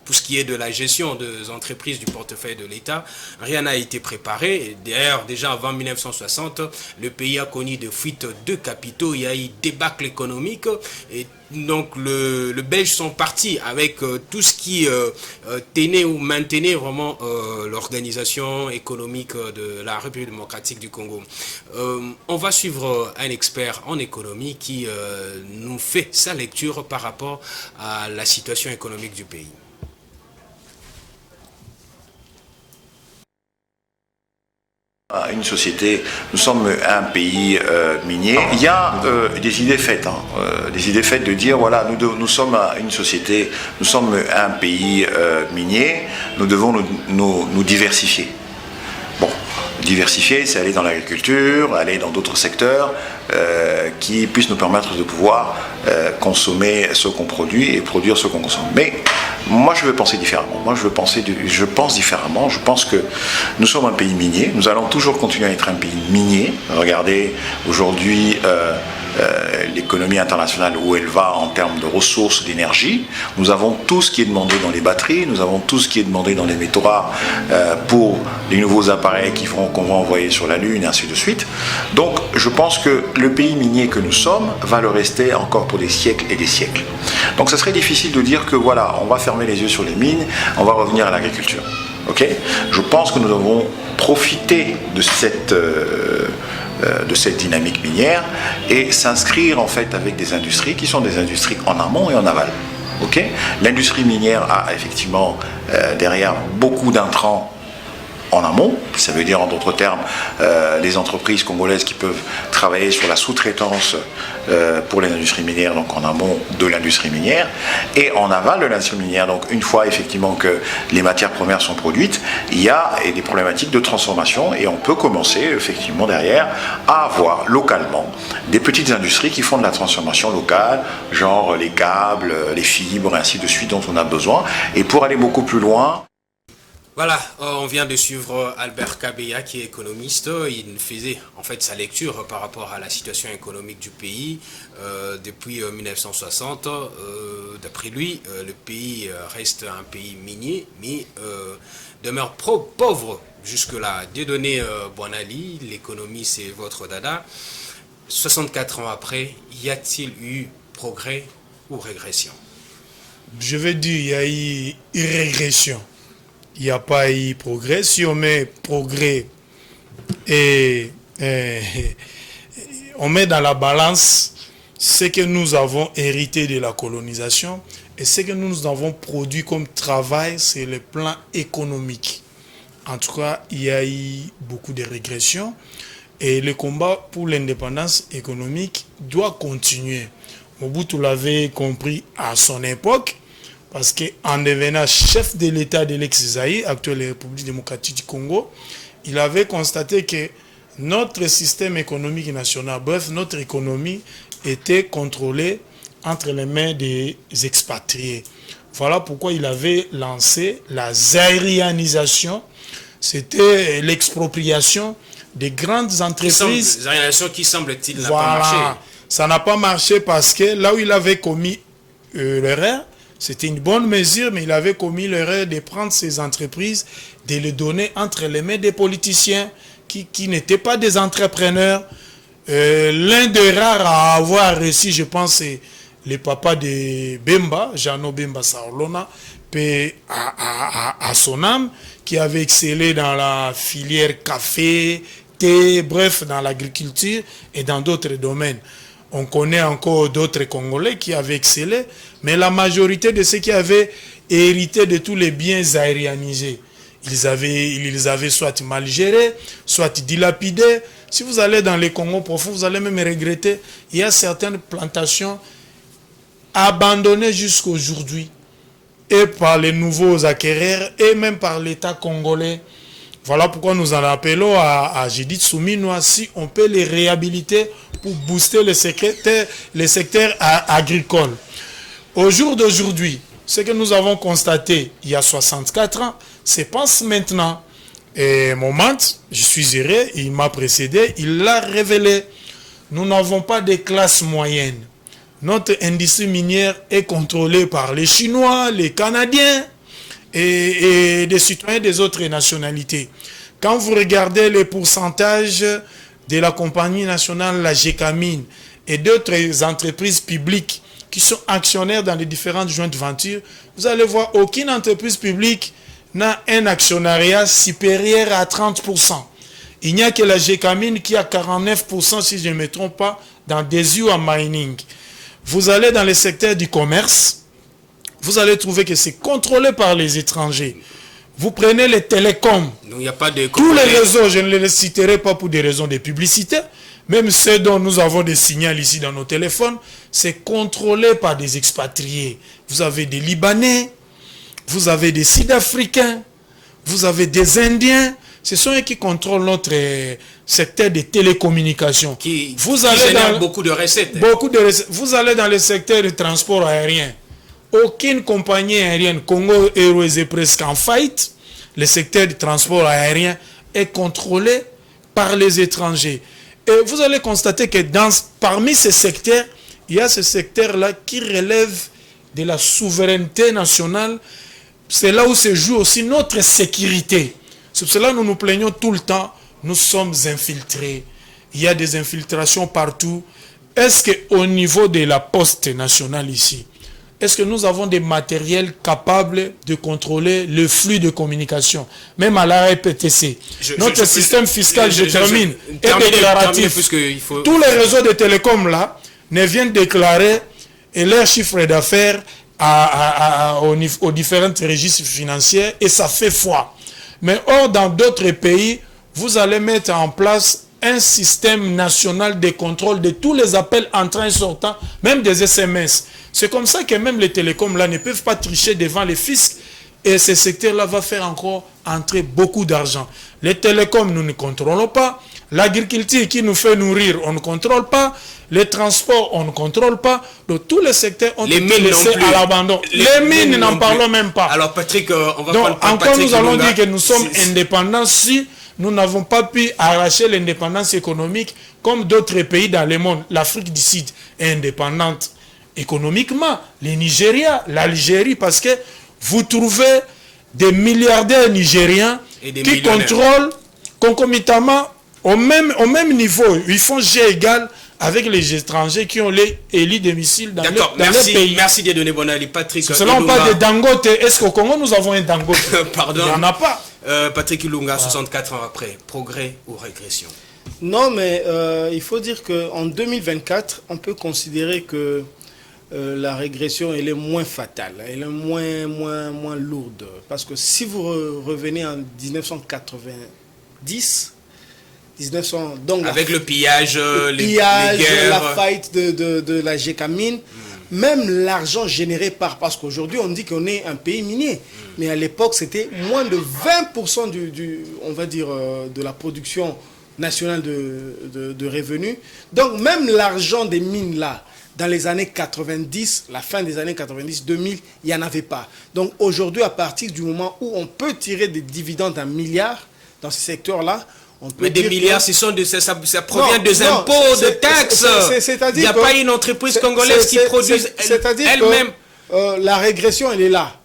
Pour ce qui est de la gestion des entreprises du portefeuille de l'État, rien n'a été préparé. D'ailleurs, déjà avant 1960, le pays a connu des fuites de capitaux, il y a eu débâcle économique, et donc les Belges sont partis avec tout ce qui tenait ou maintenait vraiment l'organisation économique de la République démocratique du Congo. On va suivre un expert en économie qui nous fait sa lecture par rapport à la situation économique du pays. Une société, nous sommes un pays minier. Il y a des idées faites, des idées faites de dire voilà, nous sommes une société, nous sommes un pays minier, nous devons nous diversifier. Bon, diversifier, c'est aller dans l'agriculture, aller dans d'autres secteurs qui puissent nous permettre de pouvoir consommer ce qu'on produit et produire ce qu'on consomme. Mais moi, je veux penser différemment. Moi, je pense différemment. Je pense que nous sommes un pays minier. Nous allons toujours continuer à être un pays minier. Regardez aujourd'hui l'économie internationale où elle va en termes de ressources d'énergie. Nous avons tout ce qui est demandé dans les batteries. Nous avons tout ce qui est demandé dans les métaux rares pour les nouveaux appareils qu'on va envoyer sur la Lune, et ainsi de suite. Donc, je pense que le pays minier que nous sommes va le rester encore pour des siècles et des siècles. Donc, ça serait difficile de dire que voilà, on va fermer les yeux sur les mines, on va revenir à l'agriculture. Ok ? Je pense que nous devons profiter de cette dynamique minière et s'inscrire en fait avec des industries qui sont des industries en amont et en aval. Okay ? L'industrie minière a effectivement derrière beaucoup d'intrants en amont, ça veut dire en d'autres termes les entreprises congolaises qui peuvent travailler sur la sous-traitance pour les industries minières, donc en amont de l'industrie minière, et en aval de l'industrie minière. Donc une fois effectivement que les matières premières sont produites, il y a des problématiques de transformation et on peut commencer effectivement derrière à avoir localement des petites industries qui font de la transformation locale, genre les câbles, les fibres, ainsi de suite dont on a besoin. Et pour aller beaucoup plus loin, voilà, on vient de suivre Albert Kabeya qui est économiste. Il faisait en fait sa lecture par rapport à la situation économique du pays depuis 1960. D'après lui, le pays reste un pays minier, mais demeure pauvre jusque-là. Dieudonné Boinali, l'économie c'est votre dada. 64 ans après, y a-t-il eu progrès ou régression? Je vais dire il y a eu régression. Il n'y a pas eu progrès. Si on met progrès et on met dans la balance ce que nous avons hérité de la colonisation et ce que nous avons produit comme travail sur le plan économique. En tout cas, il y a eu beaucoup de régressions et le combat pour l'indépendance économique doit continuer. Mobutu l'avait compris à son époque. parce qu'en devenant chef de l'État de l'ex-Zaïre, actuelle République démocratique du Congo, il avait constaté que notre système économique national, bref, notre économie était contrôlée entre les mains des expatriés. Voilà pourquoi il avait lancé la zaïrianisation. C'était l'expropriation des grandes entreprises. Zaïrianisation qui semble-t-il n'a pas marché. Ça n'a pas marché parce que là où il avait commis l'erreur, c'était une bonne mesure, mais il avait commis l'erreur de prendre ces entreprises, de les donner entre les mains des politiciens qui n'étaient pas des entrepreneurs. L'un des rares à avoir réussi, je pense, c'est le papa de Bemba, Jeannot Bemba Saolona, paix à son âme, qui avait excellé dans la filière café, thé, bref, dans l'agriculture et dans d'autres domaines. On connaît encore d'autres Congolais qui avaient excellé, mais la majorité de ceux qui avaient hérité de tous les biens aérianisés, ils avaient soit mal gérés, soit dilapidés. Si vous allez dans les Congos profonds, vous allez même regretter. Il y a certaines plantations abandonnées jusqu'à aujourd'hui, et par les nouveaux acquéreurs, et même par l'État congolais. Voilà pourquoi nous en appelons à Judith Souminoa, si on peut les réhabiliter pour booster le secteur agricole. Au jour d'aujourd'hui, ce que nous avons constaté il y a 64 ans, c'est pas maintenant. Et Moment, je suis heureux, il m'a précédé, il l'a révélé. Nous n'avons pas de classe moyenne. Notre industrie minière est contrôlée par les Chinois, les Canadiens et des citoyens des autres nationalités. Quand vous regardez les pourcentages de la compagnie nationale, la GECAMINE, et d'autres entreprises publiques qui sont actionnaires dans les différentes jointes ventures, vous allez voir aucune entreprise publique n'a un actionnariat supérieur à 30%. Il n'y a que la GECAMINE qui a 49%, si je ne me trompe pas, dans des à mining. Vous allez dans le secteur du commerce, vous allez trouver que c'est contrôlé par les étrangers. Vous prenez les télécoms, donc, y a pas de tous les réseaux, je ne les citerai pas pour des raisons de publicité, même ceux dont nous avons des signaux ici dans nos téléphones, c'est contrôlé par des expatriés. Vous avez des Libanais, vous avez des Sud-Africains, vous avez des Indiens. Ce sont eux qui contrôlent notre secteur des télécommunications. Vous allez dans beaucoup de recettes. Vous allez dans le secteur du transport aérien. Aucune compagnie aérienne, Congo Airways est presque en faillite. Le secteur du transport aérien est contrôlé par les étrangers. Et vous allez constater que parmi ces secteurs, il y a ce secteur-là qui relève de la souveraineté nationale. C'est là où se joue aussi notre sécurité. C'est pour cela que nous nous plaignons tout le temps. Nous sommes infiltrés. Il y a des infiltrations partout. Est-ce qu'au niveau de la poste nationale ici, est-ce que nous avons des matériels capables de contrôler le flux de communication? Même à la RPTC. Notre système fiscal, je termine, est déclaratif. Tous les réseaux de télécom là ne viennent déclarer leur chiffre d'affaires aux différentes registres financiers et ça fait foi. Mais or, dans d'autres pays, vous allez mettre en place un système national de contrôle de tous les appels entrants et sortants, même des SMS. C'est comme ça que même les télécoms là ne peuvent pas tricher devant les fiscs et ce secteur-là va faire encore entrer beaucoup d'argent. Les télécoms, nous ne contrôlons pas. L'agriculture qui nous fait nourrir, on ne contrôle pas. Les transports, on ne contrôle pas. Donc tous les secteurs ont été laissés à l'abandon. Les mines, n'en parlons même pas. Alors Patrick, on va donc, prendre encore nous allons dire que nous sommes indépendants si nous n'avons pas pu arracher l'indépendance économique comme d'autres pays dans le monde. L'Afrique du Sud est indépendante économiquement. Le Nigeria, l'Algérie, parce que vous trouvez des milliardaires nigériens qui contrôlent concomitamment au même niveau. Ils font G égal avec les étrangers qui ont les élis des missiles dans les pays. Merci de donner bon avis, Patrick. Ce ne sont pas des Dangote. Est-ce qu'au Congo, nous avons un Dangote? Pardon. Il n'y en a pas. Patrick Ilunga, 64 ans après, progrès ou régression? Non, mais il faut dire qu'en 2024, on peut considérer que la régression elle est moins fatale, elle est moins lourde. Parce que si vous revenez en 1990, donc avec le pillage, les guerres, la faillite de la GECAMINE, Même l'argent généré parce qu'aujourd'hui, on dit qu'on est un pays minier. Mais à l'époque, c'était moins de 20% on va dire, de la production nationale de revenus. Donc, même l'argent des mines là, dans les années 90, la fin des années 90, 2000, il n'y en avait pas. Donc, aujourd'hui, à partir du moment où on peut tirer des dividendes d'un milliard dans ce secteur-là, mais des milliards, ça provient des impôts, de taxes. Il n'y a pas une entreprise congolaise qui produit elle-même. La régression, elle est là.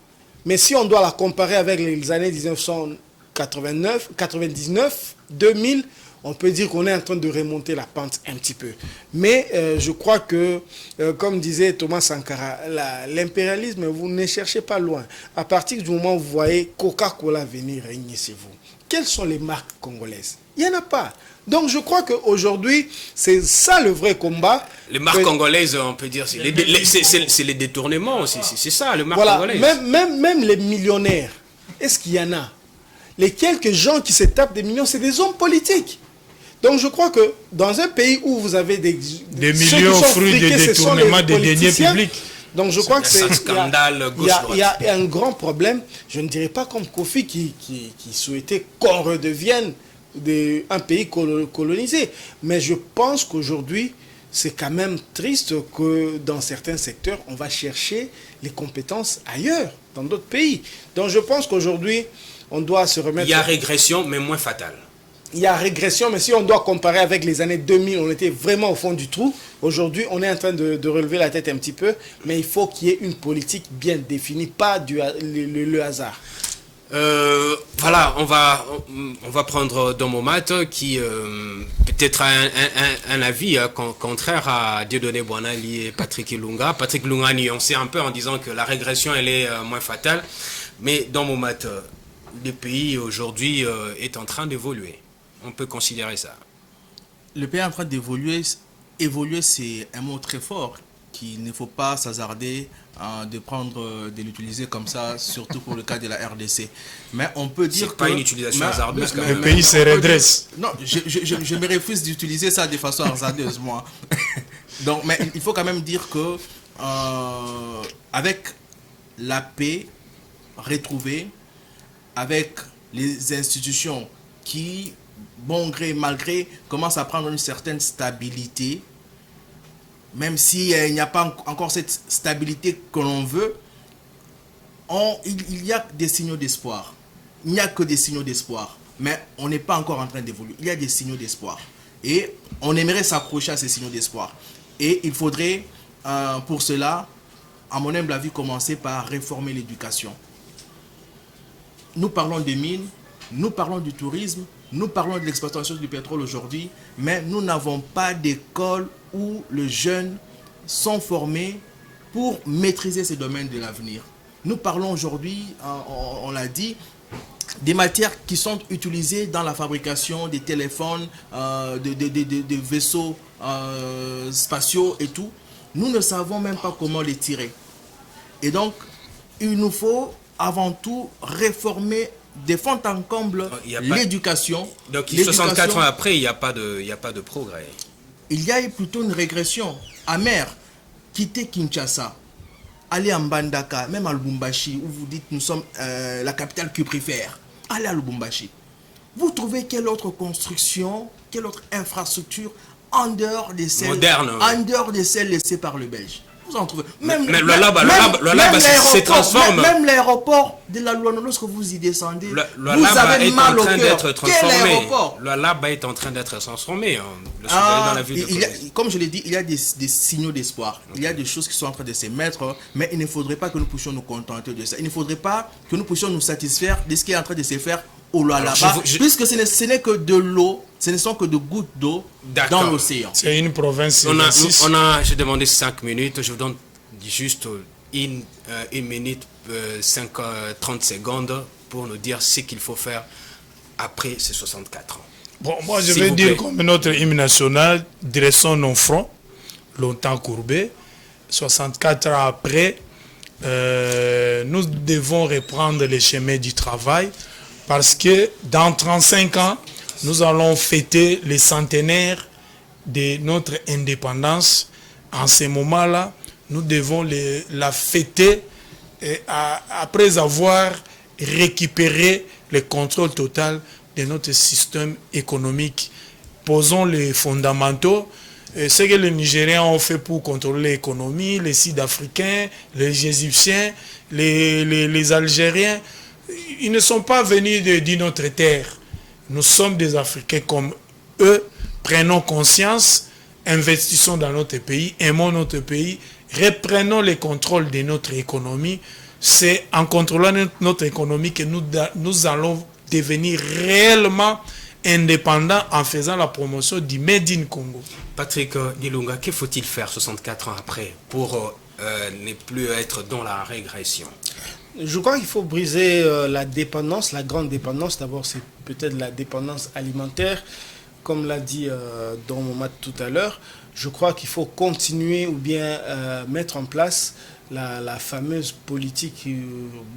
Mais si on doit la comparer avec les années 1999, 99, 2000, on peut dire qu'on est en train de remonter la pente un petit peu. Mais je crois que, comme disait Thomas Sankara, l'impérialisme, vous ne cherchez pas loin. À partir du moment où vous voyez Coca-Cola venir régner chez vous, quelles sont les marques congolaises? Il n'y en a pas. Donc je crois qu'aujourd'hui, c'est ça le vrai combat. Les marques congolaises, on peut dire, c'est les détournements aussi. C'est ça, les marques congolaises. Même les millionnaires, est-ce qu'il y en a? Les quelques gens qui se tapent des millions, c'est des hommes politiques. Donc je crois que dans un pays où vous avez des millions fruits de détournement des deniers publics. Donc je crois que c'est un scandale il y a un grand problème. Je ne dirais pas comme Kofi qui souhaitait qu'on redevienne un pays colonisé. Mais je pense qu'aujourd'hui, c'est quand même triste que dans certains secteurs, on va chercher les compétences ailleurs, dans d'autres pays. Donc je pense qu'aujourd'hui, on doit se remettre... Il y a régression, mais moins fatale. Il y a régression, mais si on doit comparer avec les années 2000, on était vraiment au fond du trou. Aujourd'hui, on est en train de relever la tête un petit peu, mais il faut qu'il y ait une politique bien définie, pas le hasard. Voilà, on va prendre Domomat qui peut-être a un avis contraire à Dieudonné Boanali et Patrick Ilunga. Patrick Ilunga a nuancé un peu en disant que la régression elle est moins fatale, mais Domomat, le pays aujourd'hui est en train d'évoluer. On peut considérer ça. Le pays est en train d'évoluer. Évoluer, c'est un mot très fort qu'il ne faut pas s'hasarder de l'utiliser comme ça, surtout pour le cas de la RDC. Mais on peut dire que... C'est pas une utilisation hasardeuse. Le pays se redresse. Non, je me refuse d'utiliser ça de façon hasardeuse, moi. Donc, mais il faut quand même dire que avec la paix retrouvée, avec les institutions qui, bon gré, mal gré, commencent à prendre une certaine stabilité, même s'il n'y a pas encore cette stabilité que l'on veut, il y a des signaux d'espoir. Il n'y a que des signaux d'espoir. Mais on n'est pas encore en train d'évoluer. Il y a des signaux d'espoir. Et on aimerait s'accrocher à ces signaux d'espoir. Et il faudrait, pour cela, à mon humble avis, commencer par réformer l'éducation. Nous parlons des mines, nous parlons du tourisme, nous parlons de l'exploitation du pétrole aujourd'hui, mais nous n'avons pas d'école où les jeunes sont formés pour maîtriser ces domaines de l'avenir. Nous parlons aujourd'hui, on l'a dit, des matières qui sont utilisées dans la fabrication des téléphones, des vaisseaux spatiaux et tout. Nous ne savons même pas comment les tirer. Et donc, il nous faut avant tout réformer de fond en comble l'éducation. Donc 64 ans après, il n'y a pas de progrès. Il y a eu plutôt une régression amère. Quitter Kinshasa, aller à Mbandaka, même à Lubumbashi, où vous dites nous sommes la capitale cuprifère. Allez à Lubumbashi. Vous trouvez quelle autre construction, quelle autre infrastructure en dehors de celles, moderne, en dehors de celles laissées par le Belge? Vous en trouvez. Même le Lab se transforme. Même l'aéroport de la Luanda, lorsque vous y descendez, vous avez mal au cœur. Quel aéroport? Le Lab est en train d'être transformé. Dans la ville de comme je l'ai dit, il y a des signaux d'espoir. Il y a des choses qui sont en train de se mettre, mais il ne faudrait pas que nous puissions nous contenter de ça. Il ne faudrait pas que nous puissions nous satisfaire de ce qui est en train de se faire au Luanda, puisque ce n'est que de l'eau. Ce ne sont que de gouttes d'eau dans l'océan. C'est une province. J'ai demandé 5 minutes. Je vous donne juste une minute 30 secondes pour nous dire ce qu'il faut faire après ces 64 ans. Bon, moi je vais dire comme notre hymne national, dressons nos fronts, longtemps courbés. 64 ans après, nous devons reprendre les chemins du travail parce que dans 35 ans, nous allons fêter le centenaire de notre indépendance. En ce moment-là, nous devons la fêter après avoir récupéré le contrôle total de notre système économique. Posons les fondamentaux. Ce que les Nigériens ont fait pour contrôler l'économie, les Sud-Africains, les Égyptiens, les Algériens, ils ne sont pas venus de notre terre. Nous sommes des Africains comme eux. Prenons conscience, investissons dans notre pays, aimons notre pays, reprenons le contrôle de notre économie. C'est en contrôlant notre économie que nous allons devenir réellement indépendants en faisant la promotion du Made in Congo. Patrick Dilunga, que faut-il faire 64 ans après pour ne plus être dans la régression? Je crois qu'il faut briser la dépendance, la grande dépendance. D'abord, c'est peut-être la dépendance alimentaire. Comme l'a dit Don Momat tout à l'heure, je crois qu'il faut continuer ou bien mettre en place la fameuse politique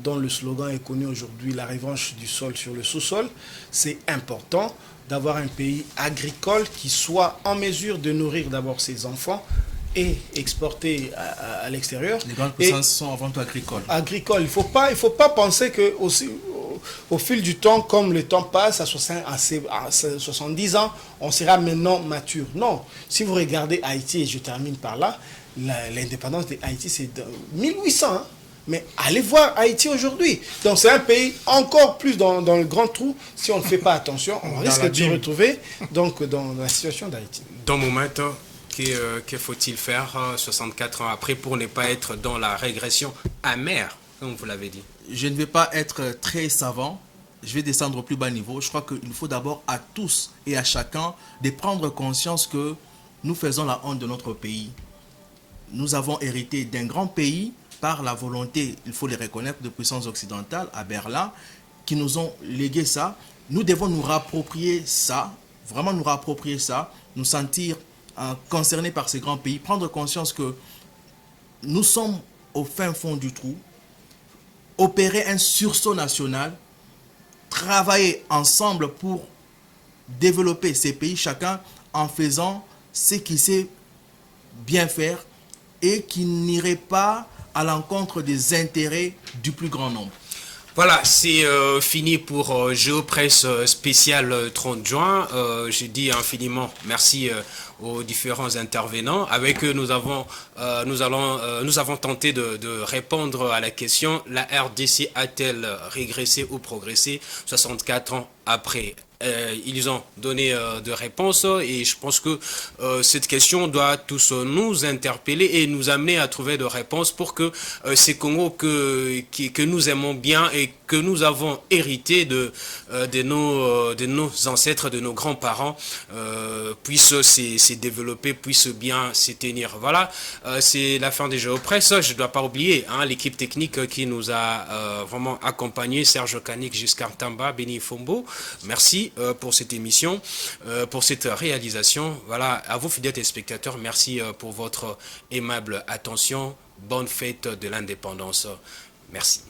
dont le slogan est connu aujourd'hui, la revanche du sol sur le sous-sol. C'est important d'avoir un pays agricole qui soit en mesure de nourrir d'abord ses enfants et exporter à l'extérieur. Les grandes puissances sont avant tout agricoles. Agricole. Il faut pas penser que aussi, au fil du temps, comme le temps passe, à 70 ans, on sera maintenant mature. Non. Si vous regardez Haïti, et je termine par là, l'indépendance de Haïti, c'est de 1800. Hein. Mais allez voir Haïti aujourd'hui. Donc c'est un pays encore plus dans le grand trou. Si on ne fait pas attention, on risque de se retrouver donc, dans la situation d'Haïti. Dans le moment, que faut-il faire 64 ans après pour ne pas être dans la régression amère, comme vous l'avez dit? Je ne vais pas être très savant. Je vais descendre au plus bas niveau. Je crois qu'il faut d'abord à tous et à chacun de prendre conscience que nous faisons la honte de notre pays. Nous avons hérité d'un grand pays par la volonté, il faut les reconnaître, de puissances occidentales à Berlin, qui nous ont légué ça. Nous devons nous rapproprier ça, vraiment nous rapproprier ça, nous sentir concernés par ces grands pays, prendre conscience que nous sommes au fin fond du trou, opérer un sursaut national, travailler ensemble pour développer ces pays, chacun en faisant ce qu'il sait bien faire et qui n'irait pas à l'encontre des intérêts du plus grand nombre. Voilà, c'est fini pour Géopresse spécial 30 juin. Je dis infiniment merci aux différents intervenants. Avec eux, nous avons tenté de répondre à la question: la RDC a-t-elle régressé ou progressé 64 ans après? Ils ont donné de réponses et je pense que cette question doit tous nous interpeller et nous amener à trouver des réponses pour que ces Congos que nous aimons bien et que nous avons hérité de nos ancêtres, de nos grands-parents, puissent se développer, puissent bien se tenir. Voilà, c'est la fin des Géopresse. Je ne dois pas oublier l'équipe technique qui nous a vraiment accompagnés, Serge Kanik, Giscard Tamba, Béni Fombo. Merci pour cette émission, pour cette réalisation. Voilà, à vous fidèles téléspectateurs, merci pour votre aimable attention. Bonne fête de l'indépendance. Merci.